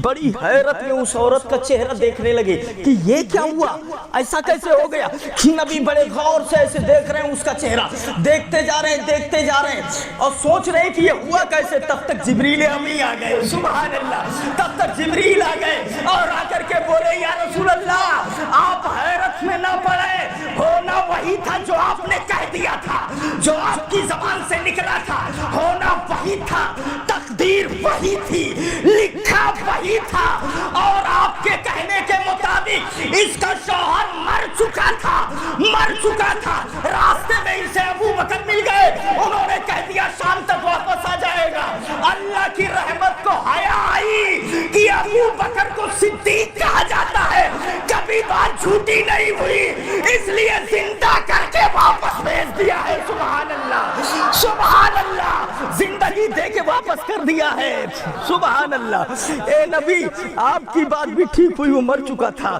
بڑی حیرت میں اس عورت کا چہرہ دیکھنے لگے کہ یہ کیا ہوا, ایسا کیسے ہو گیا. نبی بڑے غور سے ایسے دیکھ رہے ہیں اس کا چہرہ, دیکھتے جا رہے ہیں, دیکھتے جا رہے ہیں, اور سوچ رہے ہیں کہ یہ ہوا کیسے. تب تک جبریل امی آ گئے. سبحان اللہ. تب تک جبریل آ گئے اور آ کر کے بولے یا رسول اللہ, آپ حیرت میں نہ پڑے, ہونا وہی تھا جو آپ نے کہہ دیا تھا, جو آپ کی زبان سے نکلا تھا, ہونا وہی تھا, تقدیر وہی تھی, لکھا وہی تھا. اور آپ کے کہنے کے مطابق اس کا شوہر مر چکا تھا, مر چکا تھا. راستے میں اسے ابو بکر مل گئے, انہوں نے کہہ دیا شام تک واپس آ جائے گا. اللہ کی رحمت کو حیا آئی کہ ابو بکر کو صدیق کہا جاتا ہے, کبھی بات جھوٹی نہیں ہوئی, اس لیے زندہ کر کے واپس بھیج دیا ہے. سبحان اللہ, سبحان اللہ. زندگی دے کے واپس کر دیا ہے. سبحان اللہ. اے نبی, آپ کی بات بھی ٹھیک ہوئی, وہ مر چکا تھا.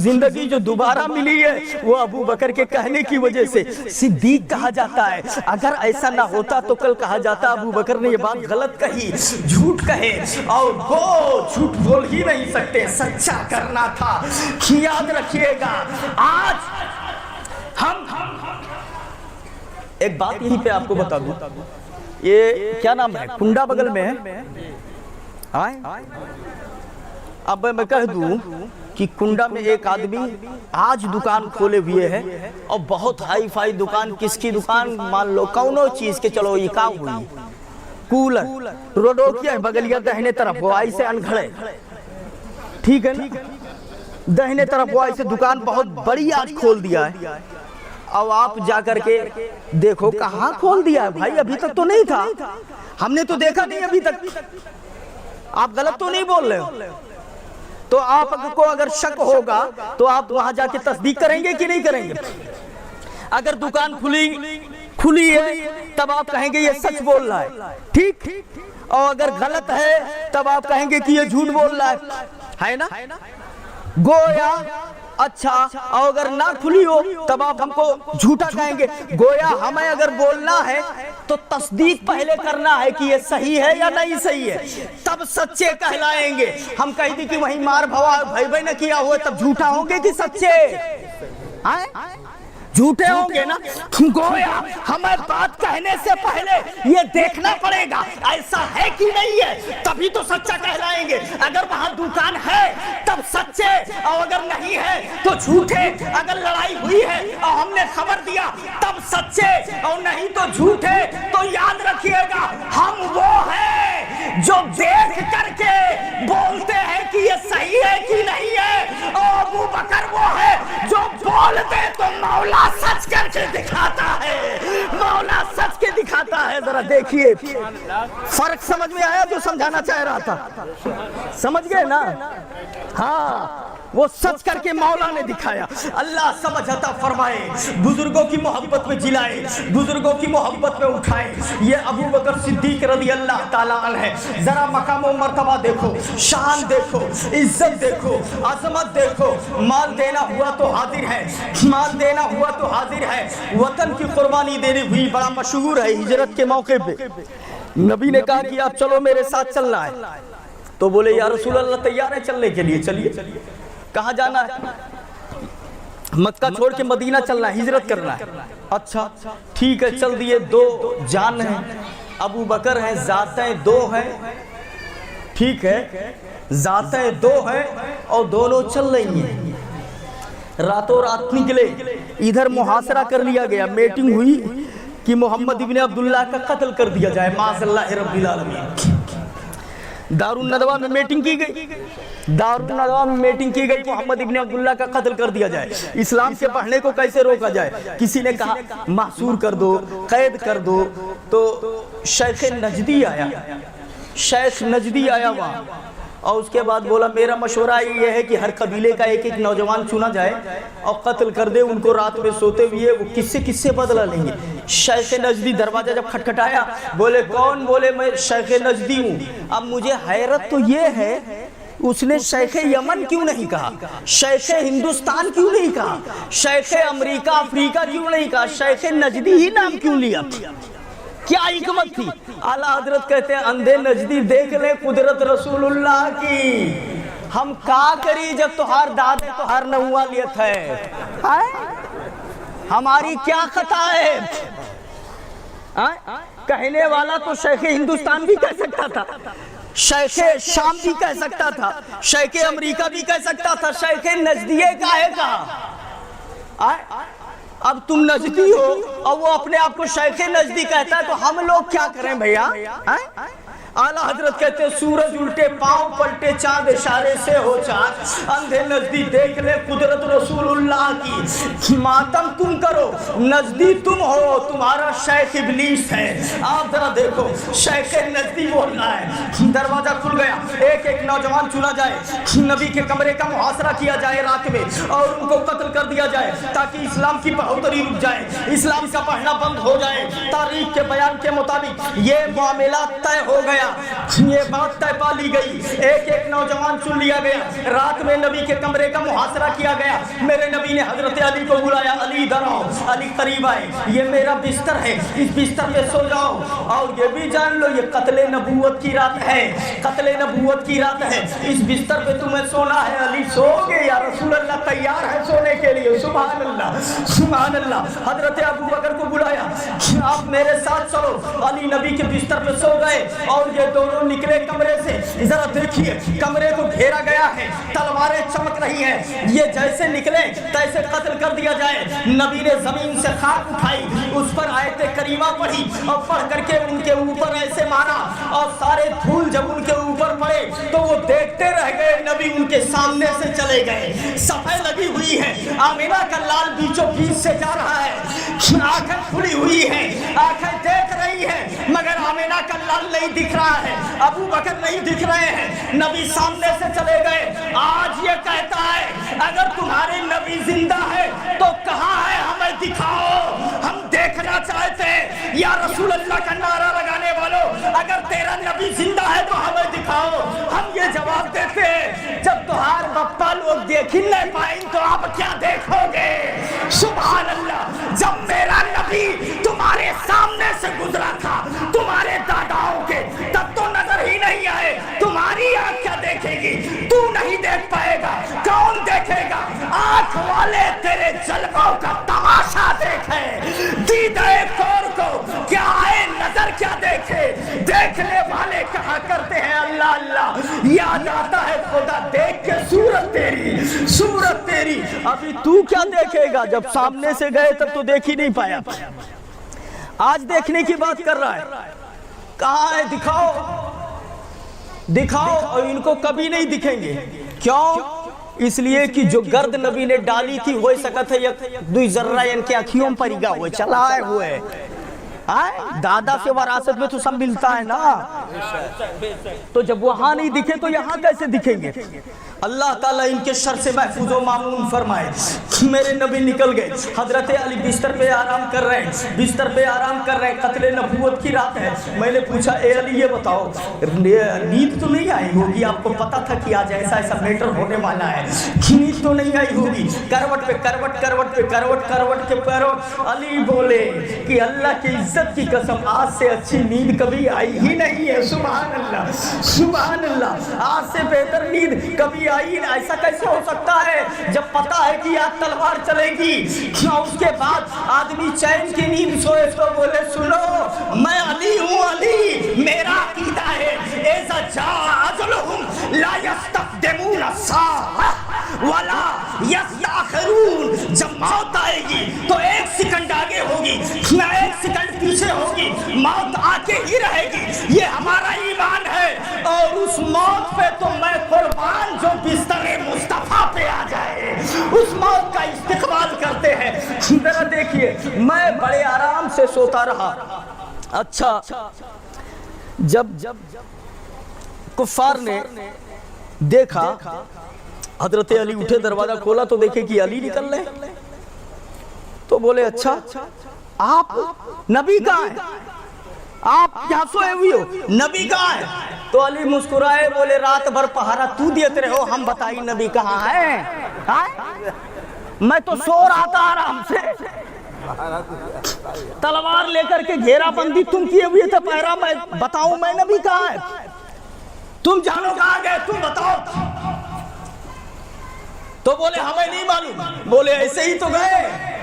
زندگی جو دوبارہ ملی ہے وہ ابو بکر کے کہنے کی وجہ سے صدیق کہا جاتا ہے. اگر ایسا نہ ہوتا تو کل کہا جاتا ابو بکر نے یہ بات غلط کہی, جھوٹ کہے, اور وہ جھوٹ بول ہی نہیں سکتے, سچا کرنا تھا. یاد رکھیے گا, آج ہم ایک بات یہیں پہ آپ کو بتا دوں, یہ کیا نام ہے, کنڈا بغل میں ہے. اب میں کہہ دوں کہ کنڈا میں ایک آدمی آج دکان کھولے ہوئے ہے, اور بہت ہائی فائی دکان. کس کی دکان, مان لو کونو چیز کے, چلو یہ کام ہوئی, کولر. روڈو کیا ہے بغلیہ دہنے طرف, وہ آئی سے انگھڑے, ٹھیک ہے نا, دہنے طرف وہ آئی سے دکان بہت بڑی آج کھول دیا ہے. اب آپ جا کر کے دیکھو کہاں کھول دیا ہے بھائی, ابھی تک تو نہیں تھا, ہم نے تو دیکھا نہیں ابھی تک. آپ غلط تو نہیں بول رہے ہو, تو آپ کو اگر شک ہوگا تو آپ وہاں جا کے تصدیق کریں گے کہ نہیں کریں گے. اگر دکان کھلی ہے تب آپ کہیں گے یہ سچ بول رہا ہے, ٹھیک, اور اگر غلط ہے تب آپ کہیں گے کہ یہ جھوٹ بول رہا ہے نا, گویا. اچھا, اور اگر نہ کھلی ہو تب آپ ہم کو جھوٹا کہیں گے. گویا ہمیں اگر بولنا ہے تو تصدیق پہلے کرنا ہے کہ یہ صحیح ہے یا نہیں صحیح ہے, تب سچے کہلائیں گے. ہم کہیں دی کہ وہیں مار بھائی نہ کیا ہوئے تب جھوٹا ہوں گے کہ سچے, جھوٹے ہوں گے نا. گویا ہمیں بات کہنے سے پہلے یہ دیکھنا پڑے گا ایسا ہے کہ نہیں ہے, تبھی تو سچا کہلائیں گے. اگر وہاں دکان ہے تب سچے, اور اگر نہیں ہے تو جھوٹے. اگر لڑائی ہوئی ہے اور ہم نے خبر دیا تب سچے, اور نہیں تو جھوٹے. تو یاد رکھیے گا, ہم وہ ہیں جو دیکھ کر کے بولتے ہیں کہ یہ صحیح ہے کہ نہیں ہے, اور ابو بکر وہ ہے جو بولتے تو مولا سچ کر کے دکھاتا ہے, مولا سچ کے دکھاتا ہے. ذرا دیکھیے فرق سمجھ میں آیا جو سمجھانا چاہ رہا تھا, سمجھ گئے نا. ہاں, وہ سچ کر کے مولا نے دکھایا. اللہ سمجھ عطا فرمائے, بزرگوں کی محبت میں جلائے, بزرگوں کی محبت میں اٹھائے. یہ ابو بکر صدیق رضی اللہ تعالیٰ عنہ ہے. ذرا مقام و مرتبہ دیکھو, شان دیکھو, عزت دیکھو, عظمت دیکھو. مال دینا ہوا تو حاضر ہے, مال دینا ہوا تو حاضر ہے. وطن کی قربانی دینی ہوئی, بڑا مشہور ہے. ہجرت کے موقع پہ نبی نے کہا کہ آپ چلو میرے ساتھ چلنا ہے, تو بولے یا رسول اللہ تیار ہے چلنے کے لیے, چلیے. کہاں جانا ہے, مکہ چھوڑ کے مدینہ چلنا ہے, ہجرت کرنا ہے. اچھا ٹھیک ہے, چل دیے. 2 جان ہیں, ابو بکر ہیں, ذاتیں 2 ہیں, ٹھیک ہے, ذاتیں 2 ہیں, اور دونوں چل رہی ہیں. रातों रात निकले, इधर मुहासरा कर लिया गया, मीटिंग हुई कि मोहम्मद इब्न अब्दुल्लाह का कत्ल कर दिया जाए, माज़अल्लाह रब्बिल आलमीन। दारुन नदवा में मीटिंग की गई, दारुन नदवा में मीटिंग की गई, मोहम्मद इब्न अब्दुल्लाह का कत्ल कर दिया जाए, इस्लाम से पढ़ने को कैसे रोका जाए। किसी ने कहा महसूर कर दो, कैद कर दो। तो शेख नजदी आया, शेख नजदी आया वहाँ, और उसके बाद बोला मेरा मशवरा ये है कि हर कबीले का एक एक नौजवान चुना जाए और कत्ल कर दे उनको, रात में सोते हुए वो किससे बदला लेंगे। शेख नजदी दरवाजा जब खटखटाया, बोले कौन? बोले मैं शेख नजदी हूँ। अब मुझे हैरत तो ये है, उसने शेख यमन क्यों नहीं कहा, शेख हिंदुस्तान क्यों नहीं कहा, शेख अमेरिका अफ्रीका क्यों नहीं कहा, शेख नजदी ही नाम क्यों लिया? क्या हिकमत थी? आला हजरत कहते हैं अंधे नजदी देख ले कुदरत रसूलुल्लाह की, हम का करी जब तुहार दादे तुहार नहुआ लियत है, हमारी क्या खता है? कहने वाला तो शेख हिंदुस्तान भी कह सकता था, शेख शाम भी कह सकता था, शेख अमेरिका भी कह सकता था, शेख नजदिये काहे कहा? अब तुम नजदी हो और वो अपने आप को शेख नजदी कहता है, तो हम लोग क्या करें भैया? आला हजरत कहते हैं सूरज उल्टे पांव पलटे चांद इशारे से हो चांद, अंधे नजदी देख ले कुदरत रसूलुल्लाह की, मातम तुम करो नजदी तुम हो, तुम्हारा शेख इब्लीस है। आप जरा देखो शेख नजदी बोल रहा है। दरवाजा खुल गया, एक एक नौजवान चुना जाए, नबी के कमरे का मुहासरा किया जाए रात में और उनको कत्ल कर दिया जाए ताकि इस्लाम की बढ़ोतरी रुक जाए, इस्लाम का पढ़ना बंद हो जाए। तारीख के बयान के मुताबिक ये मामला तय हो गया, ये बात तय पा ली गई, एक एक नौजवान चुन लिया गया, रात में नबी के कमरे का मुहासरा किया गया। मेरे नबी ने हजरत अली को बुलाया, अली इधर आओ, अली करीब आए, ये मेरा बिस्तर है, इस बिस्तर पे सो जाओ, और ये भी जान लो ये कत्ले नबूवत की रात है, कत्ले नबूवत की रात है, इस बिस्तर पे तुम्हें सोना है। अली सोगे या रसूल अल्लाह तैयार है सोने के लिए? सुभान अल्लाह, सुभान अल्लाह। हजरत अबू बकर को बुलाया, आप मेरे साथ चलो। अली नबी के बिस्तर पे सो गए और ये दोनों निकले कमरे से। जरा देखिए कमरे को घेरा गया है, तलवारें चमक रही हैं, ये जैसे निकले तैसे कत्ल कर दिया जाए। नबी ने जमीन से खाक उठाई, उस पर आयते करीमा पढ़ी और पढ़ करके उनके ऊपर ऐसे मारा, और सारे धूल जब उनके ऊपर पड़े तो वो देखते रह गए, नबी उनके सामने से चले गए। सफाई लगी हुई है, आमिना का लाल बीचों बीच से जा रहा है, आंखें खुली हुई है, आंखें देख रही है, मगर आमिना का लाल नहीं दिख रहा है, अबू बकर नहीं दिख रहे हैं, नबी सामने से चले गए। आज ये कहता है अगर तुम्हारे नबी जिंदा है तो कहाँ है, हमें दिखाओ, हम देखना चाहते हैं। या रसूल अल्लाह का नारा लगाने वालों, अगर तेरा नबी जिंदा है तो हमें दिखाओ। हम ये जवाब देते हैं जब तुम्हारे बप्पा लोग देख ही नहीं पाए तो आप क्या देखोगे? सुभान अल्लाह। जब मेरा नबी तुम्हारे सामने से गुजरा था, तुम्हारे दादाओं के, तब तो नजर ही नहीं आए, तुम्हारी आंख क्या देखेगी? तू नहीं देख पाएगा, कौन देखेगा? आंख वाले तेरे जलवों का तमाशा देखे, दीदाए कौर को क्या आए नजर क्या देखे, देखने वाले कहा करते हैं अल्लाह अल्लाह, याद आता है खुदा देख के सूरत तेरी, सूरत तेरी। अभी तू क्या देखेगा? जब सामने से गए तब तो देख ही नहीं पाया, आज देखने की बात कर रहा है। कहाँ है? दिखाओ, दिखाओ। और इनको कभी नहीं दिखेंगे। क्यों? इसलिए कि जो गर्द नबी ने डाली थी हो सकत है दुई जर्रा इनके अखियों पर ही हुए चलाए हुए। दादा से वरासत में तो सब मिलता है ना, तो जब वहां नहीं दिखे तो यहाँ कैसे दिखेंगे? अल्लाह ताला इनके शर से महफूज व मामून फरमाए। मेरे नबी निकल गए, हजरत अली बिस्तर पे आराम कर रहे हैं, बिस्तर पे आराम कर रहे हैं, कत्ले नबूवत की रात है। मैंने पूछा ए अली ये बताओ नींद तो नहीं आई होगी? आपको पता था कि आज ऐसा ऐसा मैटर होने वाला है, नींद तो नहीं आई होगी? करवट पे करवट, करवट पे करवट, करवट के करवट। अली बोले कि अल्लाह की इज्जत की कसम आज से अच्छी नींद कभी आई ही नहीं है। सुभान अल्लाह, सुभान अल्लाह। आज से बेहतर नींद कभी आई। ऐसा कैसे हो सकता है जब पता है कि आज तलवार चलेगी, उसके बाद आदमी चैन की नींद सोए? तो बोले सुनो मैं अली हूँ, अली मेरा अकीदा है, ऐसा जा अजलहुम ला यस्तक़दिमून अस्साअह, वला यस्तअखिरून, जब मौत आएगी तो 1 सेकंड आगे होगी या 1 सेकंड पीछे होगी, मौत आके ही रहेगी। ये हमारा ईमान है। और उस मौत पे तो मैं कुर्बान जो बिस्तर मुस्तफा पे आ जाए, उस मौत का इस्तेकबाल करते हैं। जरा देखिए, मैं बड़े आराम से सोता रहा। अच्छा, जब कुफार ने देखा, हजरत अली उठे, दरवाजा खोला तो देखे कि अली निकल रहे। तो बोले अच्छा आप नबी कहाँ हैं, आप यहाँ सोए हुए हो, नबी कहाँ है? तो अली मुस्कुराए, बोले रात भर पहरा तू देते रहे हो, हम बताइए नबी कहाँ है? मैं तो सो रहा था आराम से, तलवार लेकर के घेराबंदी तुम किए हुए थे, पहरा मैं बताऊं मैं नबी कहाँ है? तुम जानो कहाँ गए, तुम बताओ। तो बोले हमें नहीं मालूम। बोले ऐसे ही तो गए।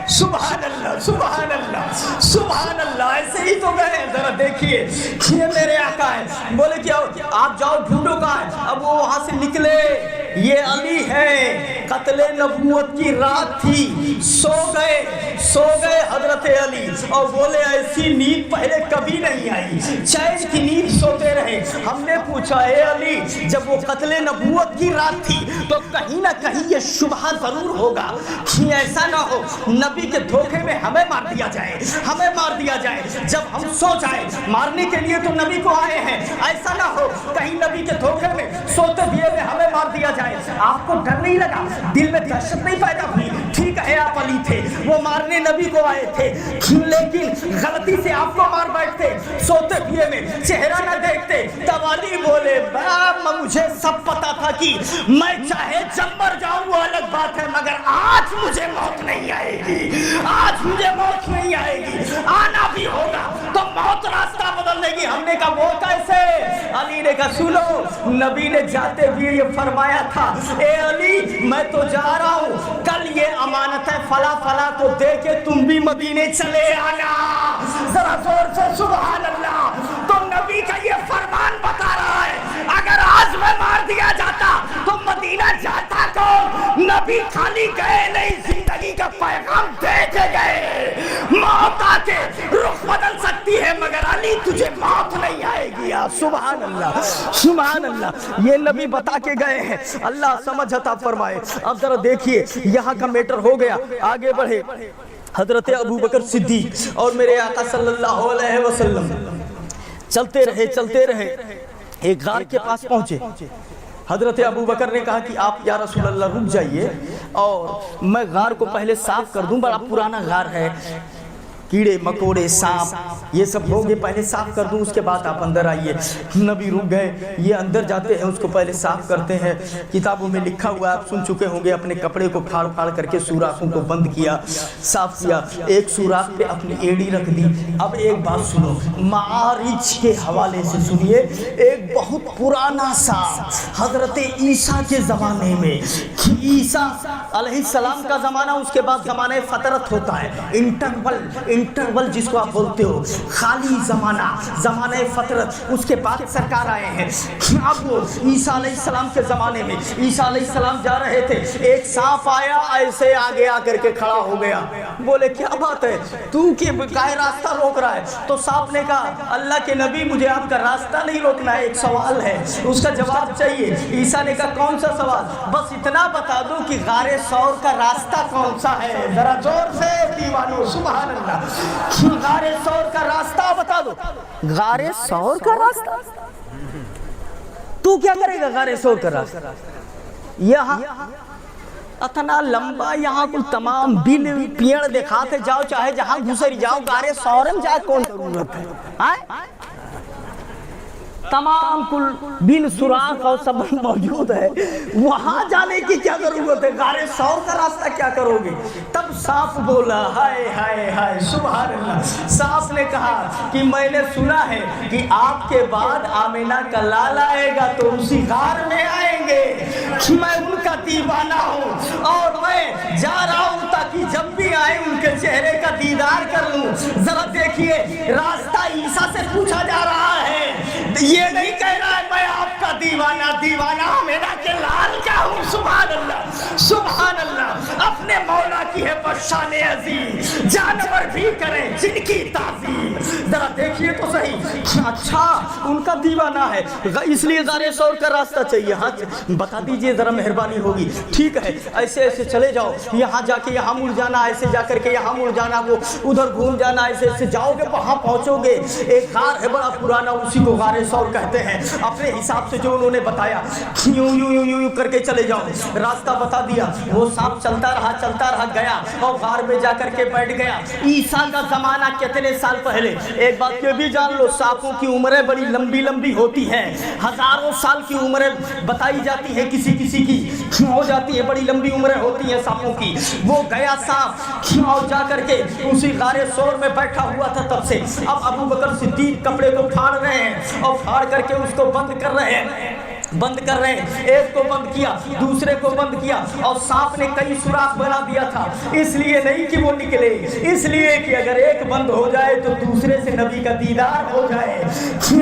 सुभान अल्लाह, सुभान अल्लाह, सुभान अल्लाह, ऐसे ही तो गए। जरा देखिए, ये मेरे आका है। बोले क्या आप जाओ ढूंढो कहाँ है। अब वो वहां से निकले, ये अली है। कत्ले नबूवत की रात थी, सो गए हजरत अली। और बोले ऐसी नींद पहले कभी नहीं आई, चैन की नींद सोते रहे। हमने पूछा ए अली, जब वो कत्ले नबूवत की रात थी तो कहीं ना कहीं ये शुबहा जरूर होगा कि ऐसा ना हो नबी के धोखे में हमें मार दिया जाए, हमें मार दिया जाए। जब हम सो जाए, मारने के लिए तो नबी को आए हैं, ऐसा ना हो कहीं नबी के धोखे में सोते हुए में हमें मार दिया जाए। आपको डर नहीं लगा, दिल में दहशत नहीं पैदा हुई? ठीक है आप अली थे, वो मारने नबी को आए थे, लेकिन गलती से आपको मार बैठते, सोते हुए में चेहरा न देखते। तब अली बोले मुझे सब पता था कि मैं चाहे जब मर जाऊं वो अलग बात है, मगर आज मुझे मौत नहीं आएगी, आज मुझे मौत नहीं आएगी। आना भी होगा तो मौत रास्ता बदल देगी। हमने कहा वो कैसे? अली ने कहा सुनो, नबी ने जाते हुए ये फरमाया था, ए अली मैं तो जा रहा हूँ, कल ये अमानत है फला फला को दे के तुम भी मदीने चले आना। जरा जोर से सुभान अल्लाह। तो नबी का ये फरमान बता रहा है, अगर आज मैं मार दिया जाता तो मदीना जाता कौन? नबी खाली गए नहीं, जिंदगी का पैगाम दे के गए। मौत आके रुख बदल सकती है, मगर अली तुझे मौत नहीं आएगी। यार सुभान अल्लाह, सुभान अल्लाह, ये नबी बता के गए हैं। अल्लाह समझ अता फरमाए। अब जरा देखिए, यहाँ का मैटर हो गया, आगे बढ़े। हजरत अबू बकर सिद्दीक और मेरे आका सल्लल्लाहु अलैहि वसल्लम चलते रहे, एक गार के पास पहुंचे। हजरत अबू बकर ने कहा कि आप या रसूल अल्लाह रुक जाइए और मैं गार को पहले साफ कर दूं, बड़ा पुराना गार है, कीड़े मकोड़े सांप ये सब होंगे, पहले साफ कर दूं, उसके बाद आप अंदर आइए। नबी रुक गए, ये अंदर जाते हैं, उसको पहले साफ करते हैं। किताबों में लिखा हुआ आप सुन चुके होंगे, अपने कपड़े को फाड़ फाड़ करके सुराखों को बंद किया, साफ किया, एक सुराख पे अपनी एड़ी रख दी। अब एक बात सुनो, मारिज के हवाले से सुनिए, एक बहुत पुराना सा हजरत ईसा के ज़माने में, ईसा अलैहिस्सलाम का ज़माना, उसके बाद ज़माने फ़तरत होता है, इंटरवल जिसको आप बोलते हो, खाली ज़माना, ज़माने फ़तरत, उसके बाद सरकार आए हैं। अब वो ईसा अलैहिस्सलाम के ज़माने में ईसा अलैहिस्सलाम जा रहे थे, एक सांप आया, ऐसे आगे आकर के खड़ा हो गया। बोले क्या बात है, तू काहे रास्ता रोक रहा है? तो सांप ने कहा अल्लाह के नबी, मुझे आपका रास्ता नहीं रोकना है, एक सवाल है, उसका जवाब चाहिए। ईसा ने कहा कौन सा सवाल? बस इतना बता दो कि गारे सौर का रास्ता कौन सा है। जरा जोर से दीवानो सुभान अल्लाह, गारे सौर का रास्ता बता दो। गारे सौर का रास्ता? तू क्या करेगा गारे सौर का रास्ता? यहाँ इतना लंबा, यहाँ कुल तमाम बिल पेड़ दिखाते जाओ, चाहे जहाँ घुसरी जाओ, गारे सौर में जाए कौन जरूरत है? तमाम कुल बिन सुराख और सब मौजूद है, वहां जाने की क्या जरूरत है? गारे सौर का रास्ता क्या करोगे? तब सांप बोला हाय हाय हाय सुभान अल्लाह। सांप ने कहा कि मैंने सुना है कि आपके बाद आमिना का लाल आएगा तो उसी गार में आएंगे, मैं उनका दीवाना हूँ और मैं जा रहा हूँ ताकि जब भी आए उनके चेहरे का दीदार कर लूं। जरा देखिए, रास्ता ईसा से पूछा जा रहा है, ये नहीं कह रहा है मैं आपका दीवाना, दीवाना आमिना के लाल का हूँ। सुभान अल्लाह, अपने मौला की है बशान अजीम, जानवर भी करें जिनकी ताज़ीम। जरा देखिए तो सही, अच्छा उनका दीवाना है इसलिए गारे सौर का रास्ता चाहिए। हाँ बता दीजिए जरा, मेहरबानी होगी। ठीक है, ऐसे ऐसे चले जाओ, यहाँ जाके यहाँ मुड़ जाना, ऐसे जाकर के यहाँ मुड़ जाना, वो उधर घूम जाना, ऐसे ऐसे जाओगे वहाँ पहुँचोगे। एक गार है बड़ा पुराना, उसी को गारे सौर कहते हैं। अपने हिसाब से जो उन्होंने बताया, यूं यूं यूं यूं करके चले जाओ, रास्ता बता दिया। वो सांप चलता रहा गया और गार में जाकर के बैठ गया। ईसा का जमाना कितने साल पहले। एक बात ये भी जान लो, सांपों की उम्रें बड़ी लंबी लंबी होती हैं, हजारों साल की उम्रें बताई जाती है, किसी किसी की हो जाती है, बड़ी लंबी उम्रें होती हैं सांपों की। वो गया सांप और जाकर के उसी गारे सौर में बैठा हुआ था तब से। अब अबू बकर सिद्दीक कपड़े को फाड़ रहे हैं और फाड़ करके उसको बंद कर रहे हैं। एक को बंद किया, दूसरे को बंद किया, और सांप ने कई सुराख बना दिया था। इसलिए नहीं कि वो निकले, इसलिए कि अगर एक बंद हो जाए तो दूसरे से नबी का दीदार हो जाए।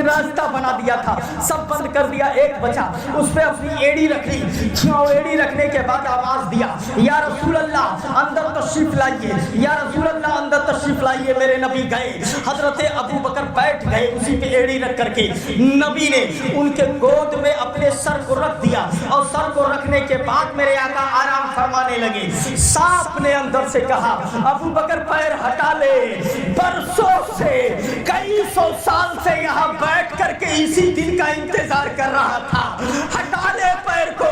रास्ता बना दिया था, सब बंद कर दिया, एक बचा, उस पे अपनी एड़ी रखी और एड़ी रखने के बाद आवाज दिया, या रसूल अल्लाह अंदर तशरीफ लाइए, या रसूल अल्लाह अंदर तशरीफ लाइए। मेरे नबी गए, हजरत अबू बकर बैठ गए उसी पे एड़ी रख करके। नबी ने उनके गोद में अपने सर को रख दिया और सर को रखने के बाद मेरे आका आराम फरमाने लगे। सांप ने अंदर से कहा, अबू बकर पैर हटा ले, बरसों से कई सौ साल से यहाँ बैठ करके इसी दिन का इंतजार कर रहा था, हटा ले पैर को,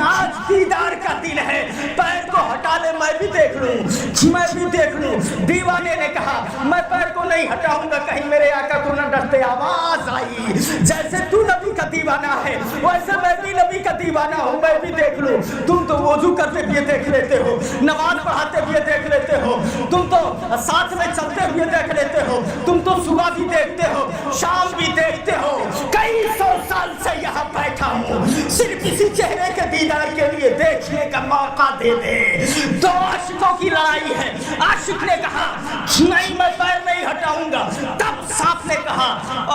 आज दीदार का दिन है, पैर को हटा ले, मैं भी देख लूं, मैं भी देख लूं। दीवाने ने कहा, मैं पैर को नहीं हटाऊंगा, कहीं मेरे आका को न डरते। आवाज आई, जैसे तू नबी का दीवाना है वैसे मैं भी नबी का दीवाना हूं, मैं भी देख लूं। तुम तो वुजू करते हुए देख लेते हो, नमाज पढ़ाते हुए देख लेते हो, तुम तो साथ में चलते हुए देख लेते हो, तुम तो सुबह भी देखते हो, शाम भी देखते हो। कई सौ साल से यहाँ बैठा हूँ, सिर्फ इसी चेहरे के दीदार के लिए देखने का मौका दे दे। दो आशिकों की लड़ाई है। आशिक ने कहा, नहीं मैं पैर नहीं हटाऊंगा। तब सांप ने कहा,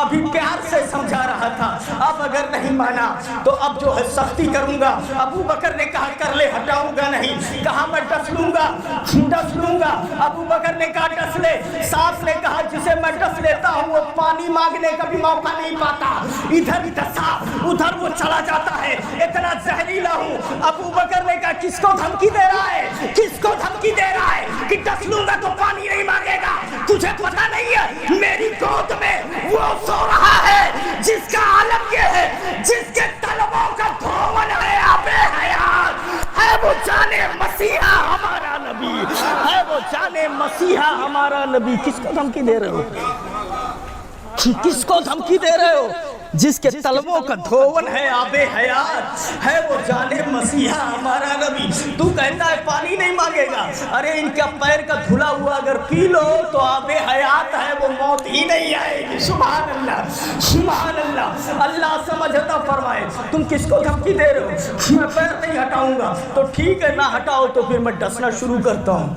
अभी प्यार से समझा रहा था, अब अगर नहीं माना तो अब जो है सख्ती करूंगा। अबू बकर ने कहा, कर ले, हटाऊंगा नहीं। कहा, मैं डस लूंगा। अबू बकर ने कहा, डस ले। सांप ने कहा, जिसे मैं डस लेता हूं वो पानी मांगने का भी मौका नहीं पाता, इधर ही डसा उधर वो चला जाता है, इतना जहरीला हूं। अबू बकर ने कहा, किसको धमकी दे रहा है, किसको धमकी दे रहा है कि डस लूंगा तो पानी नहीं मांगेगा? तुझे पता नहीं है मेरी गोद में वो सो रहा है जिसका आलम ये है, जिसके तलबों का धोवन है आबे हयात है, वो जाने मसीहा हमारा नबी है, वो जाने मसीहा हमारा नबी। किसको धमकी दे रहे हो, किसको धमकी दे रहे हो? जिसके तलबों का धोवन है आबे हयात है, वो जाने मसीहा हमारा नबी। तू कहता है पानी नहीं मांगेगा, अरे इनका पैर का धुला हुआ अगर पी लो तो आबे हयात है, वो मौत ही नहीं आएगी। सुभान अल्लाह, सुभान अल्लाह। अल्लाह समझता फरमाए, तुम किसको धमकी दे रहे हो? मैं पैर नहीं हटाऊंगा। तो ठीक है, ना हटाओ तो फिर मैं डसना शुरू करता हूँ।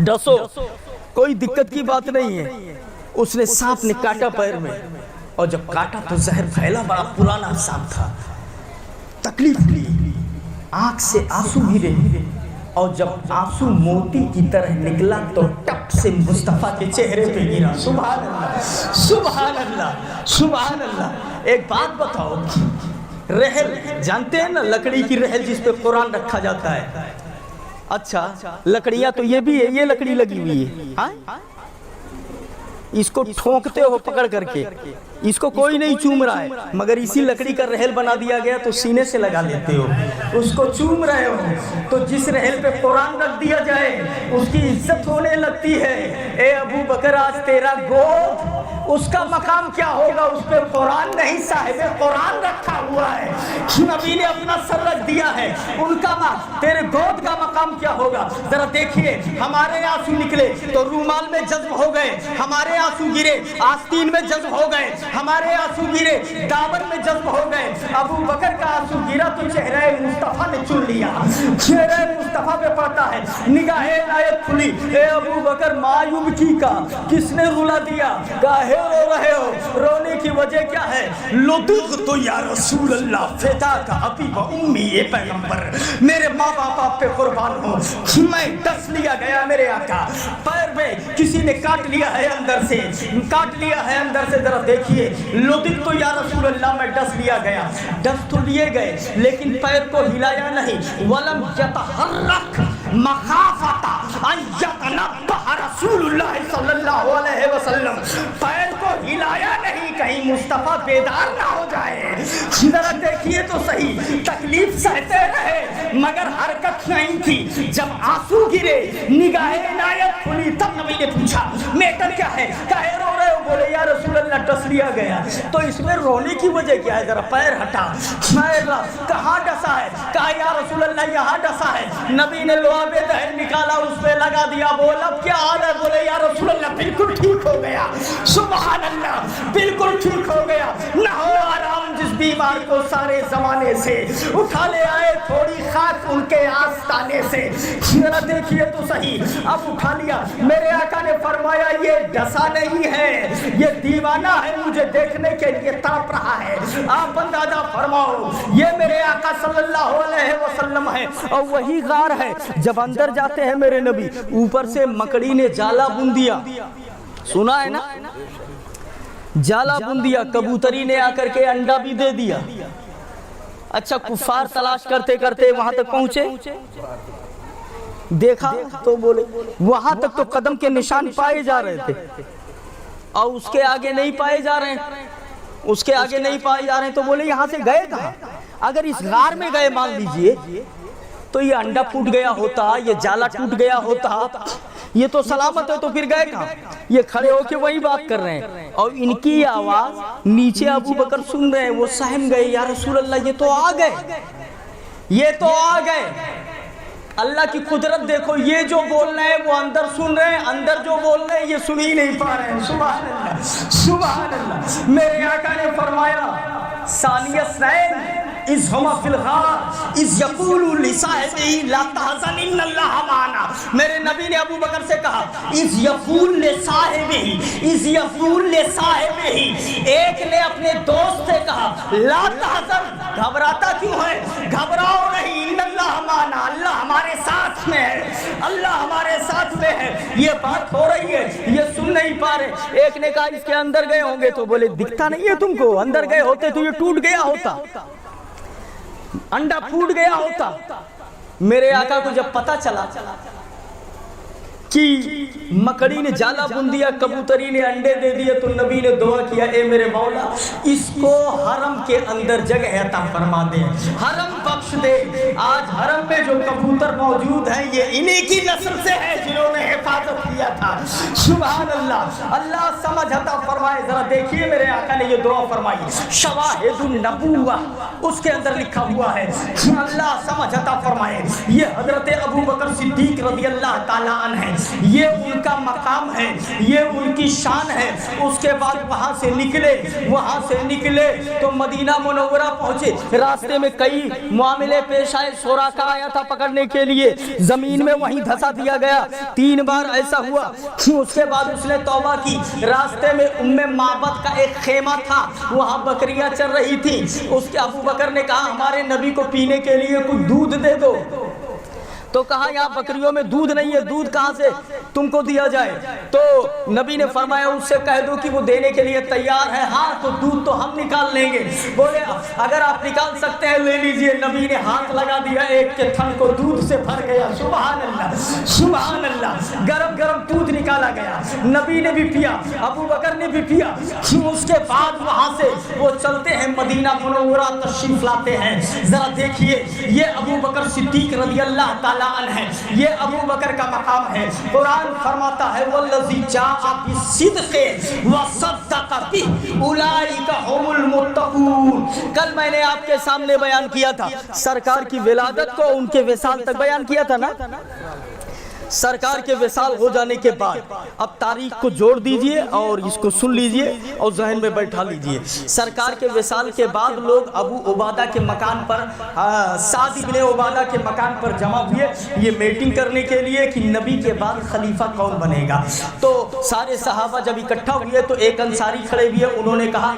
डसो, कोई दिक्कत की बात नहीं है। उसने सांप ने काटा पैर में, और जब काटा तो जहर फैला, बड़ा पुराना सांप था। तकलीफ ली, आंख से आंसू गिरे, और जब आंसू मोती की तरह निकला तो टप से मुस्तफा के चेहरे पे गिरा। सुभान अल्लाह, सुभान अल्लाह, सुभान अल्लाह। एक बात बताओ, रहल जानते हैं ना, लकड़ी की रहल जिस पे कुरान रखा जाता है। अच्छा, लकड़ियां तो ये भी है, ये लकड़ी लगी हुई है, हाँ? इसको ठोकते हो पकड़ करके, इसको कोई नहीं चूम रहा है, मगर इसी लकड़ी का रहल बना दिया गया तो सीने से लगा लेते हो, उसको चूम रहे हो। तो जिस रहल पे कुरान रख दिया जाए उसकी इज्जत होने लगती है। ए अबू बकर, आज तेरा गोद, उसका मकाम क्या होगा? उस पे कुरान नहीं, साहिब कुरान रखा हुआ है, नबी ने अपना सर रख दिया है, उनका तेरे गोद का मकाम क्या होगा? जरा देखिए, हमारे आंसू निकले तो रूमाल में जज्ब हो गए, हमारे आंसू गिरे आस्तीन में जज्ब हो गए, हमारे आंसू गिरे दामन में जज्ब हो गए। अबू बकर का आंसू गिरा तो चेहरे मुस्तफा ने चुन लिया, चेहरे मुस्तफा पे पड़ता है, निगाहें नायत खुली। ए अबू बकर, मायूब की का किसने रुला दिया? काहे रो रहे हो, रोने की वजह क्या है? लुतुक तो या रसूल अल्लाह फिदा का अबी व उम्मी, ये पैगंबर मेरे माँ बाप आप पे कुर्बान हो, मैं डस लिया गया मेरे आका, पैर में किसी ने काट लिया है अंदर से, काट लिया है अंदर से, जरा देखिए, लुतुक तो या रसूल अल्लाह मैं डस लिया गया, डस तो लिए गए लेकिन पैर को हिलाया नहीं, वलम यतहर्रक मखाफता अन यतनब्बह रसूलुल्लाह सल्लल्लाहु अलैहि वसल्लम, पैर को हिलाया नहीं कहीं मुस्तफा बेदार ना हो जाए। जरा देखिए तो सही, तकलीफ सहते रहे मगर हरकत नहीं थी। जब आंसू गिरे, निगाहे इनायत खुली, तब नबी ने पूछा मैटर क्या है? काहे रो रहे हो? बोले या रसूल अल्लाह डस लिया गया। तो इसमें रोने की वजह क्या है? जरा पैर हटा, कहाँ डसा है? कहा या रसूल अल्लाह यहाँ डसा है। नबी ने लोहा में दहन निकाला, उस पे लगा दिया। बोला अब क्या हाल है? बोले या रसूल अल्लाह बिल्कुल ठीक हो गया। सुभान अल्लाह, बिल्कुल ठीक हो गया। ना हो आराम जिस बीमार को सारे जमाने से, उठा ले आए थोड़ी खाक उनके आस्ताने से। जरा देखिए तो सही, अब उठा लिया। मेरे आका ने फरमाया ये डसा नहीं है, ये दीवाना है, मुझे देखने के लिए तड़प रहा है। आप अंदाजा फरमाओ, ये मेरे आका सल्लल्लाहु अलैहि वसल्लम है और वही गार है। जब अंदर जाते हैं मेरे नबी, ऊपर से मकड़ी ने जाला बुन दिया, सुना है ना, जाला बुन दिया। कबूतरी ने आकर के अंडा भी दे दिया। अच्छा, कुफार तलाश करते करते वहां तक पहुंचे, देखा तो बोले वहां तक तो कदम के निशान पाए जा रहे थे और उसके आगे नहीं पाए जा रहे हैं, उसके आगे नहीं पाए जा रहे हैं। तो बोले यहाँ से गए कहाँ? अगर इस गार में गए मान लीजिए तो ये अंडा फूट गया होता, ये जाला टूट गया होता, ये तो सलामत है, तो फिर गए कहाँ? ये खड़े होके वही बात कर रहे हैं और इनकी आवाज नीचे अबू बकर सुन रहे हैं। वो सहम गए, या रसूल अल्लाह ये तो आ गए, ये तो आ गए। अल्लाह की कुदरत देखो, ये जो बोल रहे हैं वो अंदर सुन रहे हैं, अंदर जो बोल रहे हैं ये सुन ही नहीं पा रहे हैं। सुभान अल्लाह, सुभान अल्लाह। मेरे आका ने फरमाया सानियत नैन इस हमा फिल गार इस यकूलु लिसाहिबिही ला तहज़न इन्नल्लाह माना। मेरे नबी ने अबू बकर से कहा इस यकूल लिसाहिबिही, इस यकूल लिसाहिबिही, एक ने अपने दोस्त से कहा ला तहज़न, घबराता क्यों है? घबराओ नहीं, इन्नल्लाह माना, अल्लाह हमारे साथ में है, अल्लाह हमारे साथ में है। ये बात हो रही है, ये सुन नहीं पा रहे। एक ने कहा इसके अंदर गए होंगे, तो बोले दिखता नहीं है तुमको, अंदर गए होते तो ये टूट गया होता, अंडा फूट गया होता। मेरे आका को जब पता चला कि मकड़ी ने जाला बुन दिया, कबूतरी ने अंडे दे दिए, तो नबी ने दुआ किया ए मेरे मौला इसको हरम के अंदर जगह अता फरमा दे, हरम बख्श दे। आज हरम में जो कबूतर मौजूद हैं ये इन्हीं की नस्ल से है जिन्होंने हिफाजत किया था। सुभान अल्लाह, अल्लाह समझ अता फरमाए। जरा देखिए मेरे आका ने ये दुआ फरमाई, शवाहिदुन नबुव्वा उसके अंदर लिखा हुआ है, अल्लाह समझ अता फरमाए। ये हजरत अबू बकर सिद्दीक रज़ी अल्लाह ताला अन्हु है, ये उनका मकाम है, ये उनकी शान है। उसके बाद वहां से निकले तो मदीना मुनव्वरा पहुंचे। रास्ते में कई मामले पेश आए, सोराका आया था पकड़ने के लिए, जमीन में वहीं धंसा दिया गया। 3 बार ऐसा हुआ। उसके बाद उसने तौबा की। रास्ते में उम्मे माबद का एक खेमा था, वहां बकरियां चल रही थी। उसके अबू बकर ने कहा हमारे नबी को पीने के लिए कुछ दूध दे दो। तो कहा यहाँ बकरियों में दूध नहीं है, दूध कहाँ से तुमको दिया जाए? तो नबी ने फरमाया उससे कह दो कि वो देने के लिए तैयार है। हाँ तो दूध तो हम निकाल लेंगे। बोले अगर आप निकाल सकते हैं ले लीजिए। नबी ने हाथ लगा दिया, एक के थन को दूध से भर गया। सुभान अल्लाह, सुभान अल्लाह। गरम गरम दूध निकाला गया, नबी ने भी पिया, अबू बकर ने भी पिया। उसके बाद वहां से वो चलते हैं मदीना मुनव्वरा तशरीफ लाते हैं। जरा देखिए ये अबू बकर सिद्दीक रज़ी अल्लाह ताला है, ये अबू बकर का मकाम है। कुरान फरमाता है वल्लज़ी जाअ बिस्सिद्क़ि व सद्दक़ बिही उलाइका हुमुल मुत्तक़ून। कल मैंने आपके सामने बयान किया था सरकार की विलादत को, उनके विसाल तक बयान किया था ना। سرکار کے وصال ہو جانے کے بعد اب تاریخ کو جوڑ دیجئے اور اس کو سن لیجئے اور ذہن میں بیٹھا لیجئے. سرکار کے وصال کے بعد لوگ ابو عبادہ کے مکان پر سعد ابن عبادہ کے مکان پر جمع ہوئے یہ میٹنگ کرنے کے لیے کہ نبی کے بعد خلیفہ کون بنے گا. تو سارے صحابہ جب اکٹھا ہوئے تو ایک انصاری کھڑے ہوئے, انہوں نے کہا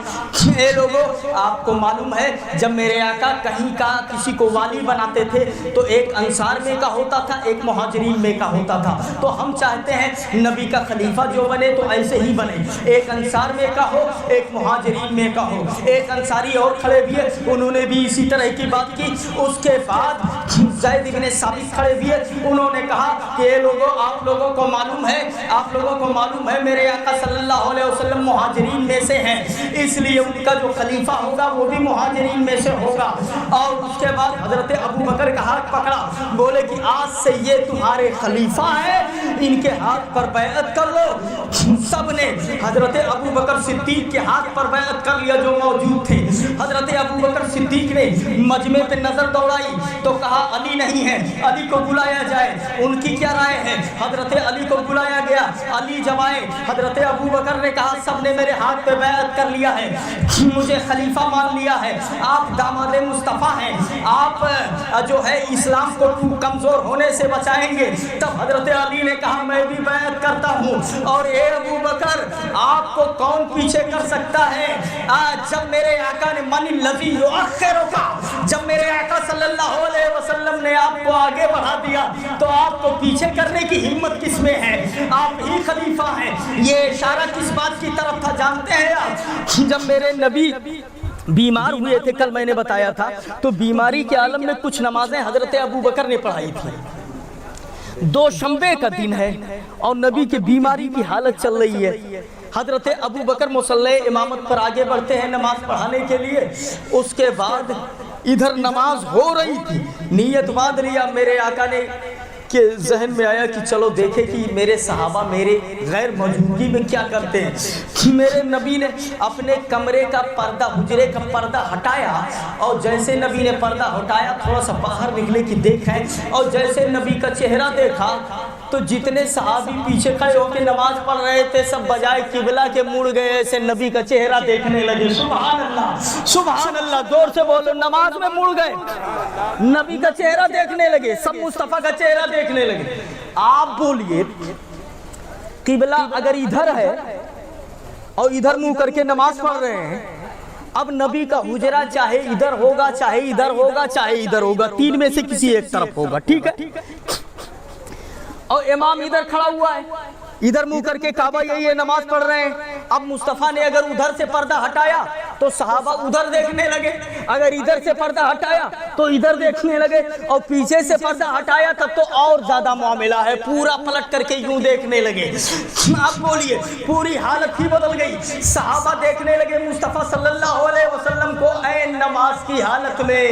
اے لوگو آپ کو معلوم ہے جب میرے آقا کہیں کا کسی کو والی بناتے تھے تو ایک انصار میں کا ہوتا تھا ایک مہاجرین میں کا ہوتا تھا, تو ہم چاہتے ہیں نبی کا خلیفہ جو بنے تو ایسے ہی بنے, ایک انصار میں کا ہو ایک مہاجرین میں کا ہو. ایک انصاری اور کھڑے ہوئے, انہوں نے بھی اسی طرح کی بات کی. اس کے بعد زید بن ثابت کھڑے ہوئے, انہوں نے کہا کہ اے لوگوں آپ لوگوں کو معلوم ہے میرے آقا صلی اللہ علیہ وسلم مہاجرین میں سے ہیں, اس لیے ان کا جو خلیفہ ہوگا وہ بھی مہاجرین میں سے ہوگا. اور اس کے بعد حضرت ابو بکر کا ہاتھ پکڑا, بولے کہ آج سے یہ تمہارے خلیفہ ہیں, ان کے ہاتھ پر بیعت کر لو. سب نے حضرت ابو بکر صدیق کے ہاتھ پر بیعت کر لیا جو موجود تھے. حضرت ابو بکر صدیق نے مجمع پہ نظر دوڑائی تو کہا علی نہیں ہے, علی کو بلایا جائے. ان کی کیا رائے ہے؟ حضرت علی کو بلایا گیا. علی جب آئے حضرت ابو بکر نے کہا سب نے میرے ہاتھ پہ بیعت کر لیا ہے, مجھے خلیفہ مان لیا ہے, آپ داماد مصطفیٰ ہیں, آپ جو ہے اسلام کو کمزور ہونے سے بچائیں گے. تب حضرت علی نے کہا میں بھی بیعت کرتا ہوں. اور اے ابو بکر آپ کو کون پیچھے کر سکتا ہے؟ جب میرے آقا نے من الذی یؤخرک, جب میرے آقا صلی اللہ علیہ وسلم نے آپ کو آگے بڑھا دیا تو آپ کو پیچھے کرنے کی ہمت کس میں ہے؟ آپ ہی خلیفہ ہیں. یہ اشارہ کس بات کی طرف تھا جانتے ہیں آپ؟ جب میرے نبی بیمار ہوئے تھے, کل میں نے بتایا تھا, تو بیماری کے عالم میں کچھ نمازیں حضرت ابو بکر نے پڑھائی تھی. دوشنبے کا دن ہے اور نبی کی بیماری کی حالت چل رہی ہے. حضرت ابو بکر مصلی امامت پر آگے بڑھتے ہیں نماز پڑھانے کے لیے. اس کے بعد ادھر نماز ہو رہی تھی, نیت باندھ لیا. میرے آقا نے کہ ذہن میں آیا کہ چلو دیکھیں کہ میرے صحابہ میرے غیر موجودگی میں کیا کرتے ہیں. میرے نبی نے اپنے کمرے کا پردہ, حجرے کا پردہ ہٹایا, اور جیسے نبی نے پردہ ہٹایا تھوڑا سا باہر نکلے کہ دیکھیں, اور جیسے نبی کا چہرہ دیکھا تو جتنے صحابی پیچھے کھڑے ہو کے نماز پڑھ رہے تھے سب بجائے قبلہ کے مڑ گئے, ایسے نبی کا چہرہ دیکھنے لگے. سبحان اللہ سبحان اللہ, زور سے بولو, نماز میں مڑ گئے, نبی کا چہرہ دیکھنے لگے, سب مصطفیٰ کا چہرہ دیکھنے لگے. آپ بولیے قبلہ اگر ادھر ہے اور ادھر منہ کر کے نماز پڑھ رہے ہیں, اب نبی کا حجرہ چاہے ادھر ہوگا چاہے ادھر ہوگا چاہے ادھر ہوگا, تین میں سے کسی ایک طرف ہوگا, ٹھیک ہے. اور امام ادھر کھڑا ہوا ہے, ادھر منہ کر کے کعبہ یہ نماز پڑھ رہے ہیں. اب مصطفیٰ نے اگر ادھر سے پردہ ہٹایا تو صحابہ ادھر دیکھنے لگے, اگر ادھر سے پردہ ہٹایا تو ادھر دیکھنے لگے, اور پیچھے سے پردہ ہٹایا تب تو اور زیادہ معاملہ ہے, پورا پلٹ کر کے یوں دیکھنے لگے. اب بولیے پوری حالت ہی بدل گئی. صحابہ دیکھنے لگے مصطفیٰ صلی اللہ علیہ وسلم کو عین نماز کی حالت میں.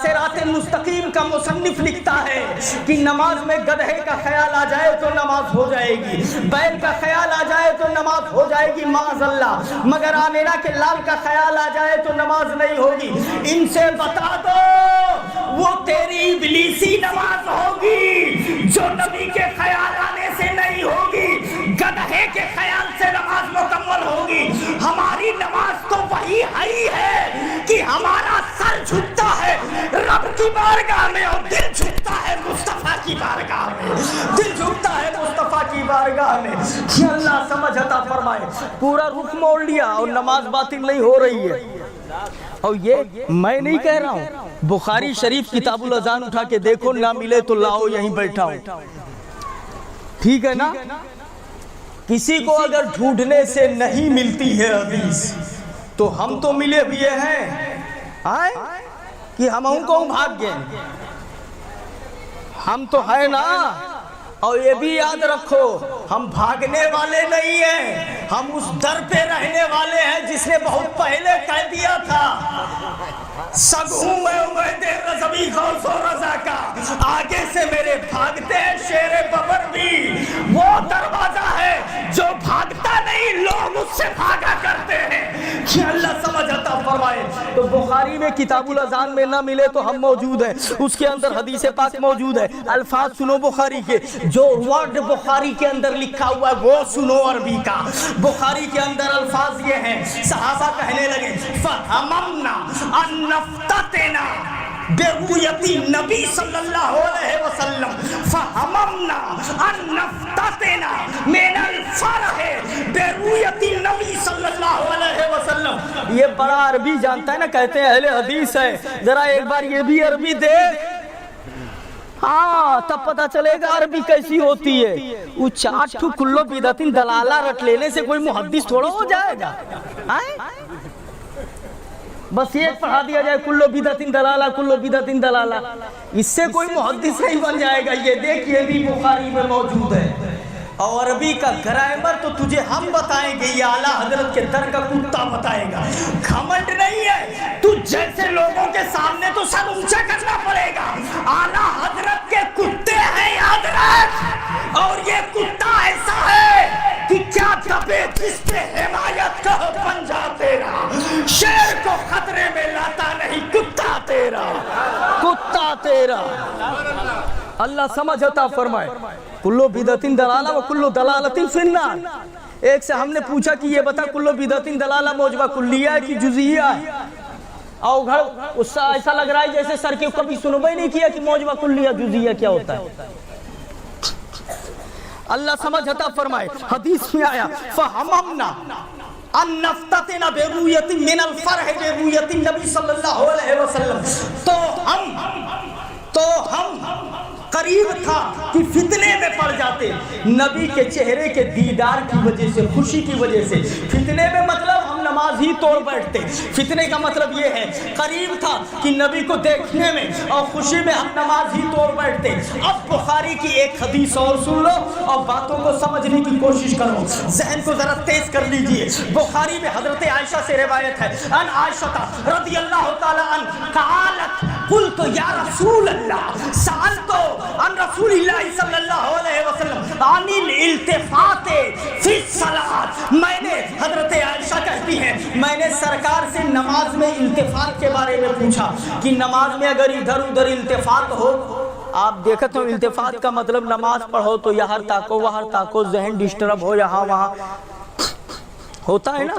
صراط مستقیم کا مصنف لکھتا ہے کہ نماز میں گدھے کا خیال آ جائے تو نماز ہو جائے گی, بیل کا خیال آ جائے تو نماز ہو جائے گی معاذ اللہ, مگر آمینہ کے لال کا خیال آ جائے تو نماز نہیں ہوگی. ان سے بتا دو وہ تیری ابلیسی نماز ہوگی جو نبی کے خیال آنے سے نہیں ہوگی, گدھے کے خیال سے نماز مکمل ہوگی. ہماری نماز تو وہی ہے کہ ہمارا سر جھکتا ہے رب کی بارگاہ میں اور دل جھکتا ہے مصطفیٰ کی بارگاہ میں, دل جھکتا ہے مصطفیٰ کی بارگاہ میں. اللہ سمجھ عطا فرمائے. پورا رخ موڑ لیا اور نماز باطل نہیں ہو رہی ہے. اور یہ میں نہیں کہہ رہا ہوں, بخاری شریف کتاب الاذان اٹھا کے دیکھو, نہ ملے تو لاؤ یہیں بیٹھا ہوں, ٹھیک ہے نا. کسی کو اگر ڈھونڈنے سے نہیں ملتی ہے حدیث تو ہم تو ملے ہوئے ہیں کہ ہم کو بھاگ گئے, ہم تو ہے نا. اور یہ بھی یاد رکھو ہم بھاگنے والے نہیں ہیں, ہم اس در پہ رہنے والے ہیں جس نے بہت پہلے کہہ دیا تھا سگ ہوں میں امید رضوی غوث و رضا کا, آگے سے میرے بھاگتے ہیں شیر ببر بھی. وہ دروازہ ہے جو بھاگتا نہیں, لوگ اس سے بھاگا کرتے ہیں. کہ اللہ سمجھ عطا فرمائے. تو بخاری میں کتاب الاذان میں نہ ملے تو ہم موجود ہیں، اس کے اندر حدیث پاک موجود ہے، الفاظ سنو بخاری کے، جو ورڈ بخاری کے اندر لکھا ہوا ہے وہ سنو عربی کا۔ بخاری کے اندر الفاظ یہ ہیں، صحابہ کہنے لگے فَهَمَمْنَا أَن نَفْتَتِنَا برؤیتی نبی صلی اللہ علیہ وسلم، فَهَمَمْنَا أَن نَفْتَتِنَا مِنَ الْفَرْحِ برؤیتی نبی صلی اللہ علیہ وسلم۔ یہ بڑا عربی جانتا ہے نا، کہتے ہیں اہل حدیث ہے، ذرا ایک بار یہ بھی عربی دے، ہاں تب پتہ چلے گا عربی کیسی ہوتی ہے۔ وہ 4 ٹھو کلو بدعتین دلالہ رٹ لینے سے کوئی محدث تھوڑا ہو جائے گا، بس ایک پڑھا دیا جائے کلو بدعتین دلالہ، کلو بدعتین دلالہ، اس سے کوئی محدث نہیں بن جائے گا۔ یہ دیکھیے بھی بخاری میں موجود ہے۔ اور عربی کا گرامر تو تجھے ہم بتائیں گے، یہ اعلیٰ حضرت کے در کا کتا بتائے گا۔ گھمنڈ نہیں ہے، تو جیسے لوگوں کے سامنے تو سب اونچا کرنا پڑے گا۔ اعلیٰ حضرت کے کتے ہیں یاد رکھ، اور یہ کتا ایسا ہے کہ کیا دبے جس پہ حمایت کا پنجہ تیرا، شیر کو خطرے میں لاتا نہیں کتا تیرا، کتا تیرا۔ اللہ سمجھ عطا فرمائے۔ کلو بدعتین دلالہ و کلو دلالتین فی النار۔ ایک سے ہم نے پوچھا کہ یہ بتا کلو بدعتین دلالہ موجبہ کلیہ ہے کہ جزئیہ ہے؟ او گھر اس سے ایسا لگ رہا ہے جیسے سر کے کبھی سنبے نہیں کیا کہ موجبہ کلیہ جزئیہ کیا ہوتا ہے۔ اللہ سمجھ عطا فرمائے۔ حدیث میں آیا فَهَمَمْنَا أَن نَفْتَتِنَا بِرُؤْيَةٍ مِّنَ الْفَرْحِ بِرُؤْيَةِ النَّبِي صلی اللہ علیہ وسلم۔ تو ہم قریب تھا کہ فتنے میں پڑ جاتے، نبی کے چہرے کے دیدار کی وجہ سے، خوشی کی وجہ سے۔ فتنے میں مطلب ہم نماز ہی توڑ بیٹھتے، فتنے کا مطلب یہ ہے قریب تھا کہ نبی کو دیکھنے میں اور خوشی میں ہم نماز ہی توڑ بیٹھتے۔ اب بخاری کی ایک حدیث اور سن لو اور باتوں کو سمجھنے کی کوشش کرو، ذہن کو ذرا تیز کر لیجئے۔ بخاری میں حضرت عائشہ سے روایت ہے، ان عائشہ رضی اللہ تعالی عنہ قالت قلت یا رسول اللہ سألت عن رسول اللہ صلی اللہ علیہ وسلم عن الالتفات فی الصلاۃ۔ میں نے، حضرت عائشہ کہتی ہیں، میں نے سرکار سے نماز میں التفات کے بارے میں پوچھا کہ نماز میں اگر ادھر ادھر التفات ہو، آپ دیکھتے ہو التفات کا مطلب نماز پڑھو تو یہاں تاکو وہاں تاکو، ذہن ڈسٹرب ہو یہاں وہاں ہوتا ہے نا۔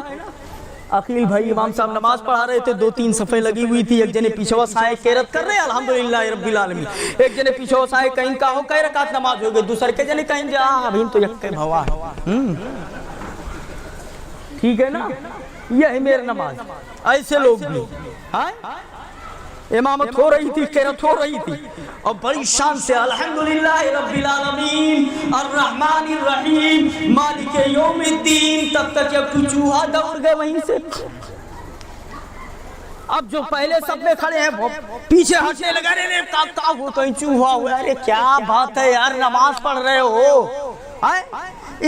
عقیل بھائی امام صاحب نماز پڑھا رہے تھے، 2-3 صفحے لگی ہوئی تھی، ایک جنے پیچھے سائے قیرت کر رہے ہیں الحمدللہ رب العالمین، ایک جنے پیچھے سائے کہیں کا ہو کئی رکعت نماز ہو گئے، دوسرے کے جنے کہیں جا ابھی تو یک بھوا ہے، ٹھیک ہے نا، یہ ہے میرے نماز۔ ایسے لوگ بھی امامت ہو رہی تھی، قیرت ہو رہی تھی، اور بڑی شان سے الحمدللہ رب العالمین الرحمن الرحیم مالک یوم الدین، تب تک یہ چوہا دوڑ گئے وہیں سے۔ اب جو پہلے سب میں کھڑے ہیں وہ پیچھے ہٹنے لگا رہے ہیں، کہا وہ کہیں چوہا ہوا، ارے کیا بات ہے یار، نماز پڑھ رہے ہو۔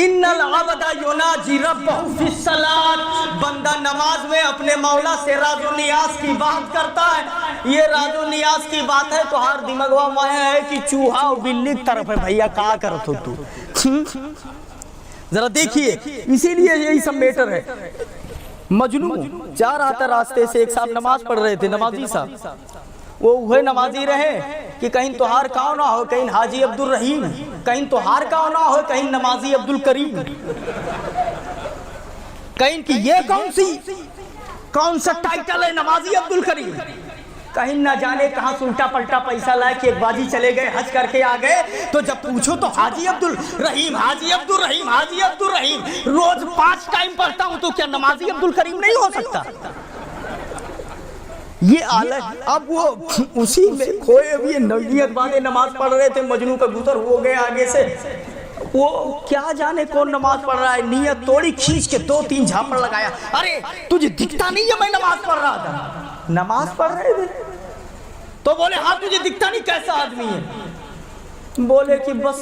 ان العبد یناجی ربہ فی الصلاۃ، بندہ نماز میں اپنے مولا سے راز و نیاز کی بات کرتا ہے۔ یہ راز و نیاز کی بات ہے تو ہر دماغوا میں ہے کہ چوہا اور بلی کی طرف ہے، بھیا کہا کرت ہو تو ذرا دیکھیے، اسی لیے یہی سب میٹر ہے۔ مجنو جا رہا تھا راستے سے، ایک صاحب نماز پڑھ رہے تھے، نمازی صاحب، وہ نمازی رہے کہ کہیں توہار کاؤ نہ ہو، کہیں حاجی عبد الرحیم، کہیں توہار کاؤ نہ ہو، کہیں نمازی عبد الکریم، کہیں کہ یہ کون سا ٹائٹل ہے نمازی عبد الکریم، کہیں نہ جانے کہاں سے الٹا پلٹا پیسہ لائے کہ ایک بازی چلے گئے، حج کر کے آ گئے، تو جب پوچھو تو حاجی عبد الرحیم، حاجی عبد الرحیم، حاجی عبد الرحیم، روز 5 ٹائم پڑھتا ہوں تو کیا نمازی عبد الکریم نہیں ہو سکتا؟ یہ آلہ۔ اب وہ اسی میں کھوئے ہوئے نیت والے نماز پڑھ رہے تھے، مجنو کا گزر ہو گئے آگے سے، وہ کیا جانے کون نماز پڑھ رہا ہے، نیت توڑی، کھینچ کے 2-3 جھاپڑ لگایا، ارے تجھے دکھتا نہیں ہے میں نماز پڑھ رہا تھا؟ نماز پڑھ رہے تھے تو بولے ہاں تجھے دکھتا نہیں کیسا آدمی ہے؟ بولے کہ بس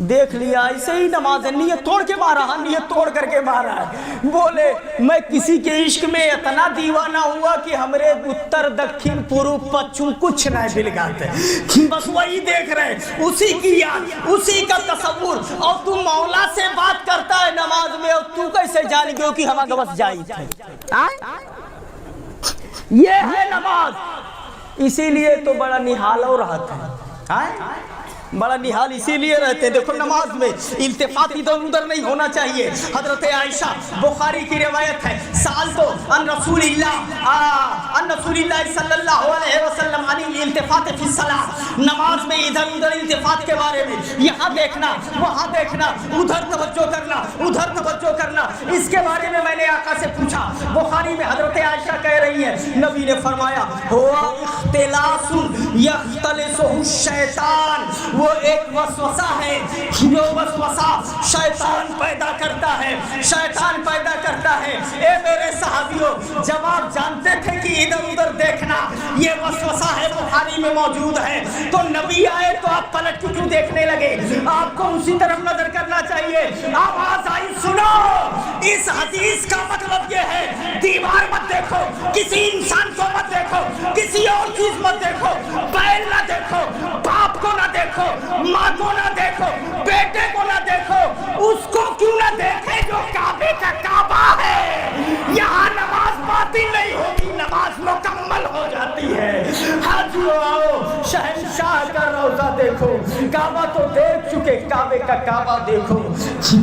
دیکھ لیا ایسے ہی نماز ہے، نیت توڑ کے مارا، ہاں نیت توڑ کر کے مارا ہے۔ بولے میں کسی کے عشق میں اتنا دیوانہ ہوا کہ ہمارے اتر دکھن پورب پچھم کچھ نہ بلگاتے، بس وہی دیکھ رہے، اسی کی یاد، اسی کا تصور، اور تو مولا سے بات کرتا ہے نماز میں، اور تو کیسے جان گئے کہ ہمارا بس جائی تھے؟ یہ ہے نماز. اسی لیے تو بڑا نہال ہو رہا تھا. بڑا نحال اسی لیے رہتے ہیں. دیکھو نماز میں التفات ادھر ادھر نہیں ہونا چاہیے. حضرت عائشہ بخاری کی روایت ہے سال تو ان رسول اللہ صلی اللہ علیہ وسلم عن الالتفات فی الصلاۃ. نماز میں ادھر ادھر التفات کے بارے میں یہاں دیکھنا وہاں دیکھنا ادھر توجہ کرنا ادھر توجہ کرنا اس کے بارے میں نے آقا سے پوچھا. بخاری میں حضرت عائشہ کہہ رہی ہیں نبی نے فرمایا ہوا اختلاس یختلسہ الشیطان. وہ ایک وسوسہ ہے جو وسوسہ شیطان پیدا کرتا ہے. شیطان پیدا کرتا ہے. اے میرے صحابیوں جب آپ جانتے تھے کہ ادھر ادھر دیکھنا یہ وسوسہ ہے بخاری میں موجود ہے تو نبی آئے تو آپ پلٹ کے کیوں دیکھنے لگے؟ آپ کو اسی طرف نظر کرنا چاہیے. آواز آئی سنو. اس حدیث کا مطلب یہ ہے دیوار مت دیکھو, کسی انسان کو مت دیکھو, کسی اور چیز مت دیکھو, بیل نہ دیکھو, باپ کو نہ دیکھو, ماں کو نہ دیکھو, بیٹے کو نہ دیکھو. اس کو کیوں نہ دیکھے جو کعبے کا کعبہ ہے. یہاں نماز باطل نہیں ہوگی, نماز مکمل ہو جاتی ہے. حاجیو آؤ شہنشاہ کا روضہ دیکھو. کعبہ تو دیکھ چکے, کعبے کا کعبہ دیکھو.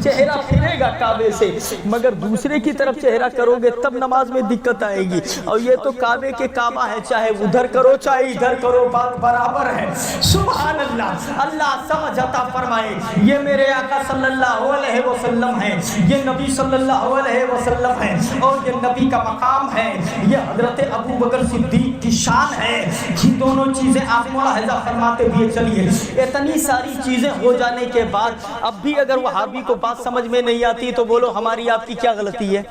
چہرہ پھرے گا کعبے سے مگر دوسرے کی طرف چہرہ کرو گے تب نماز میں دقت آئے گی. اور یہ تو کعبے کے کعبہ ہے, چاہے ادھر کرو چاہے ادھر کرو بات برابر ہے. سبحان اللہ. اللہ سمجھ عطا فرمائے. یہ میرے آقا صلی اللہ علیہ وسلم ہیں, یہ نبی صلی اللہ علیہ وسلم ہیں اور یہ نبی کا مقام ہے. یہ حضرت ابو بکر صدیق کی شان ہے. یہ دونوں چیزیں آپ ملاحظہ فرماتے ہوئے چلیے. اتنی ساری چیزیں ہو جانے کے بعد اب بھی اگر وہابی کو بات سمجھ میں نہیں آتی تو بولو ہماری آپ کی کیا غلطی ہے؟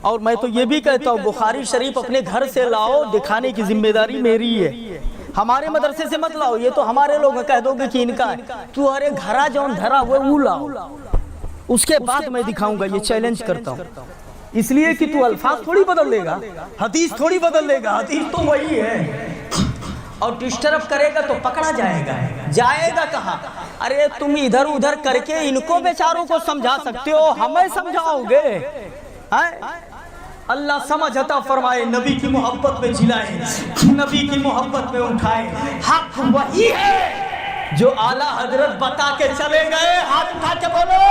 اور میں تو یہ بھی کہتا ہوں بخاری شریف اپنے گھر سے لاؤ, دکھانے کی ذمہ داری میری ہے. ہمارے مدرسے سے مت لاؤ, یہ تو ہمارے لوگ کہہ دو گے کہ ان کا ہے. تو ارے گھرا جون دھرا ہوئے وہ لاؤ, اس کے بعد میں دکھاؤں گا. یہ چیلنج کرتا ہوں اس لیے کہ تو الفاظ تھوڑی بدل لے گا, حدیث تھوڑی بدل لے گا. حدیث تو وہی ہے. اور ڈسٹرب کرے گا تو پکڑا جائے گا. جائے گا کہاں؟ ارے تم ادھر ادھر کر کے ان کو بیچاروں کو سمجھا سکتے ہو, ہمیں سمجھاؤ گے؟ اللہ سمجھ عطا فرمائے. نبی کی محبت میں جلائے, نبی کی محبت میں اٹھائے. حق وہی ہے جو اعلیٰ حضرت بتا کے چلے گئے. ہاتھ اٹھا کے بولو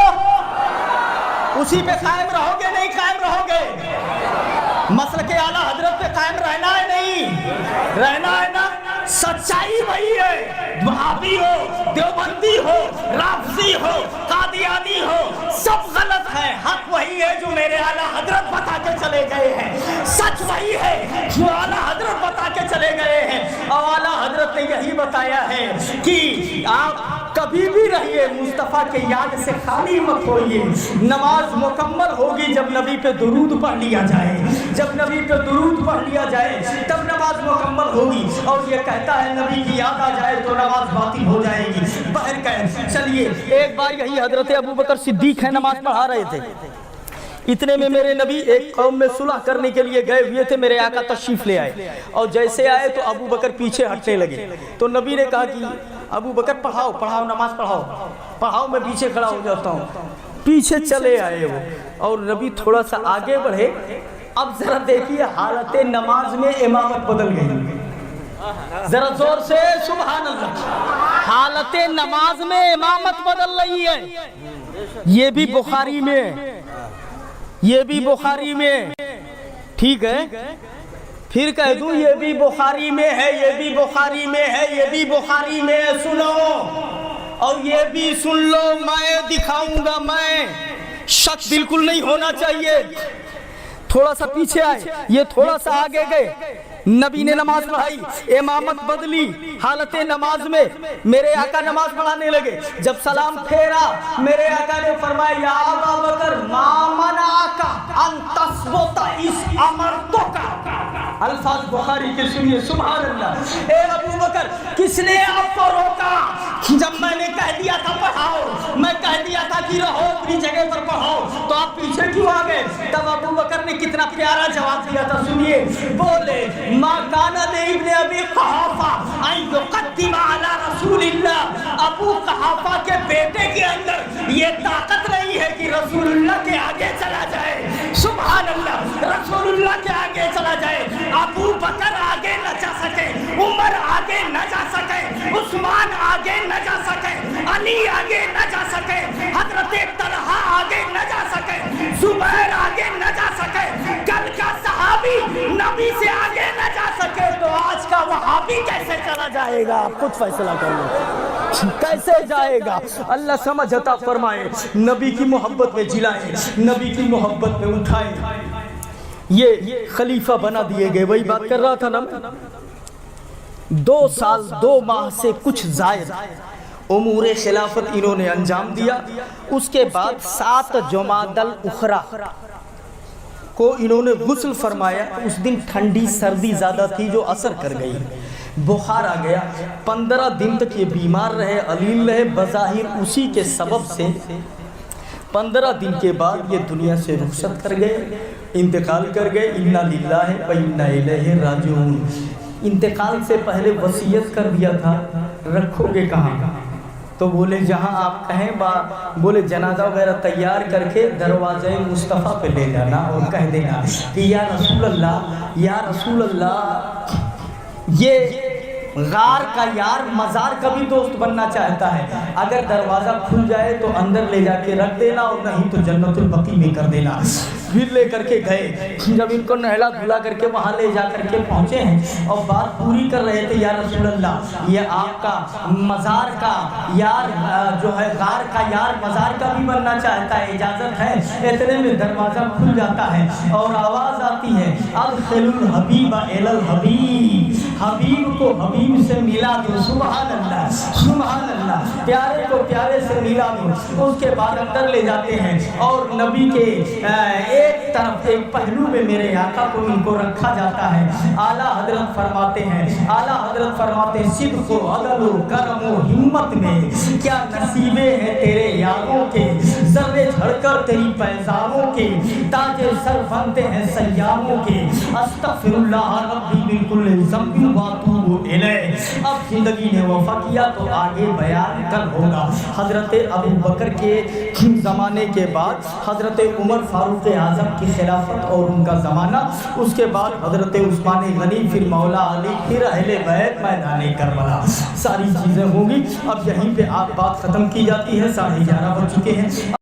اسی پہ قائم رہو گے نہیں قائم رہو گے؟ مسلک اعلیٰ حضرت پہ قائم رہنا ہے نہیں رہنا ہے نا. سچائی وہی ہے. وہابی ہو, دیوبندی ہو, رافضی ہو, قادیانی ہو, سب غلط ہے. حق وہی ہے جو میرے اعلیٰ حضرت بتا کے چلے گئے ہیں. سچ وہی ہے جو اعلیٰ حضرت بتا کے چلے گئے ہیں. اور اعلیٰ حضرت نے یہی بتایا ہے کہ آپ کبھی بھی رہیے مصطفیٰ کے یاد سے خالی مت ہوئیے. نماز مکمل ہوگی جب نبی پہ درود پڑھ لیا جائے. جب نبی پہ درود پڑھ لیا جائے تب نماز مکمل ہوگی. اور یہ کہتا ہے نبی کی یاد آ جائے تو نماز باطل ہو جائے گی. چلیے ایک بار یہی حضرت ابو بکر صدیق ہے نماز پڑھا رہے تھے. اتنے میں میرے نبی ایک قوم میں صلح کرنے کے لیے گئے ہوئے تھے. میرے آقا تشریف لے آئے اور جیسے آئے تو ابو بکر پیچھے ہٹنے لگے. تو نبی نے کہا کہ ابو بکر پڑھاؤ پڑھاؤ نماز پڑھاؤ میں پیچھے کھڑا ہو جاتا ہوں. پیچھے چلے آئے وہ اور نبی تھوڑا سا آگے بڑھے. اب ذرا دیکھیے حالت نماز میں امامت بدل گئی. ذرا زور سے سبحان اللہ. حالت نماز میں امامت بدل رہی ہے. یہ بھی بخاری میں, یہ بھی بخاری میں. ٹھیک ہے پھر کہہ دوں یہ بھی بخاری میں ہے, یہ بھی بخاری میں ہے, یہ بھی بخاری میں ہے. سنو اور یہ بھی سن لو, میں دکھاؤں گا. میں شک بالکل نہیں ہونا چاہیے. تھوڑا سا پیچھے آئے, یہ تھوڑا سا آگے گئے. نبی نے نماز پڑھائی, امامت بدلی. حالت نماز میں میرے آقا نماز پڑھانے لگے. جب سلام پھیرا میرے آقا نے فرمایا یا ابا بکر ما منعک ان تثبت اس امرتک. الفاظ بخاری کے سنیے سبحان اللہ. اے ابو بکر کس نے آپ کو روکا جب میں نے کہہ دیا تھا پڑھاؤ, میں کہہ دیا تھا کہ رہو اپنی جگہ پر پڑھاؤ, تو آپ پیچھے کیوں آ گئے؟ تب ابو بکر نے کتنا پیارا جواب دیا تھا, سنیے. بولے ما کان لابن ابی قحافہ ان یقدم علی رسول اللہ. ابو قحافہ کے بیٹے کے اندر یہ طاقت نہیں ہے کہ رسول اللہ کے آگے چلا جائے. सुभान अल्लाह। रसूलुल्लाह के आगे चला जाए, अबू बकर आगे न जा सके, उमर आगे न जा सके, उस्मान आगे न जा सके, अली आगे न जा सके, हजरत तलहा आगे न जा सके, जुबैर आगे न जा सके, कल का सहाबी नबी से आगे न जा सके, तो आज का वहाबी कैसे चला जाएगा? आप खुद फैसला कर लो, कैसे जाएगा? अल्लाह समझ अता फरमाए, नबी की मोहब्बत में जिलाए, नबी की मोहब्बत में उठाए, ये खलीफा बना दिए गए। वही बात कर रहा था ना मैं, 2 साल 2 माह से कुछ जायद उमूर खिलाफत इन्होंने अंजाम दिया। उसके बाद 7 जुमादल उखरा को इन्होंने गुस्ल फरमाया। उस दिन ठंडी सर्दी ज़्यादा थी जो असर कर गई, बुखार आ गया। 15 दिन तक ये बीमार रहे, अलील रहे, बज़ाहिर उसी के सबब से 15 दिन के बाद ये दुनिया से रुखसत कर गए, इंतकाल कर गए। इन्ना लिल्लाहि व इन्ना इलैहि राजिऊन। इंतकाल से पहले वसीयत कर दिया था, रखोगे कहाँ? तो बोले जहाँ आप कहें। बोले जनाजा वगैरह तैयार करके दरवाज़े मुस्तफ़ा पे ले जाना और कह देना कि या रसूल अल्लाह, या रसूल अल्लाह, ये गार का यार मज़ार का भी दोस्त बनना चाहता है, अगर दरवाज़ा खुल जाए तो अंदर ले जाके रख देना और नहीं तो जन्नतुल बकी में कर देना। फिर ले करके गए, जब इनको नहला धुला करके वहाँ ले जा करके पहुँचे हैं और बात पूरी कर रहे थे, या रसूल अल्लाह, ये आपका मज़ार का यार जो है, गार का यार मज़ार का भी बनना चाहता है, इजाज़त है? इतने में दरवाज़ा खुल जाता है और आवाज़ आती है, अदखिलुल हबीब इलल हबीब, हबीब को हबीब से मिला दो। सुभान अल्लाह, सुभान अल्लाह, प्यारे को प्यारे से मिला दो। उसके बाद अंदर ले जाते हैं और नबी के एक तरफ, एक पहलू में मेरे आका को इनको रखा जाता है। आला हजरत फरमाते हैं, आला हजरत फरमाते हैं, सिद्क़ अदल करम हिम्मत में क्या नसीबे हैं तेरे यारों के, ज़र्रे झड़कर तेरी पैजामों के, ताजे सर बनते हैं सयामों के। अस्तग़फिरुल्लाह रब्बी मिन कुल्लि ज़ंबिन व अतूबु इलैह। अब जिंदगी ने वफा किया तो आगे बयान कल होगा। हजरत अबू बकर के ज़माने के बाद हजरत उमर फारूक आज़म की खिलाफत और उनका ज़माना, उसके बाद हजरत उस्मान गनी, फिर मौला अली, फिर अहले बैत, मैदान करबला, सारी चीज़ें होंगी। अब यहीं पे आप बात ख़त्म की जाती है, 11:30 बज चुके हैं।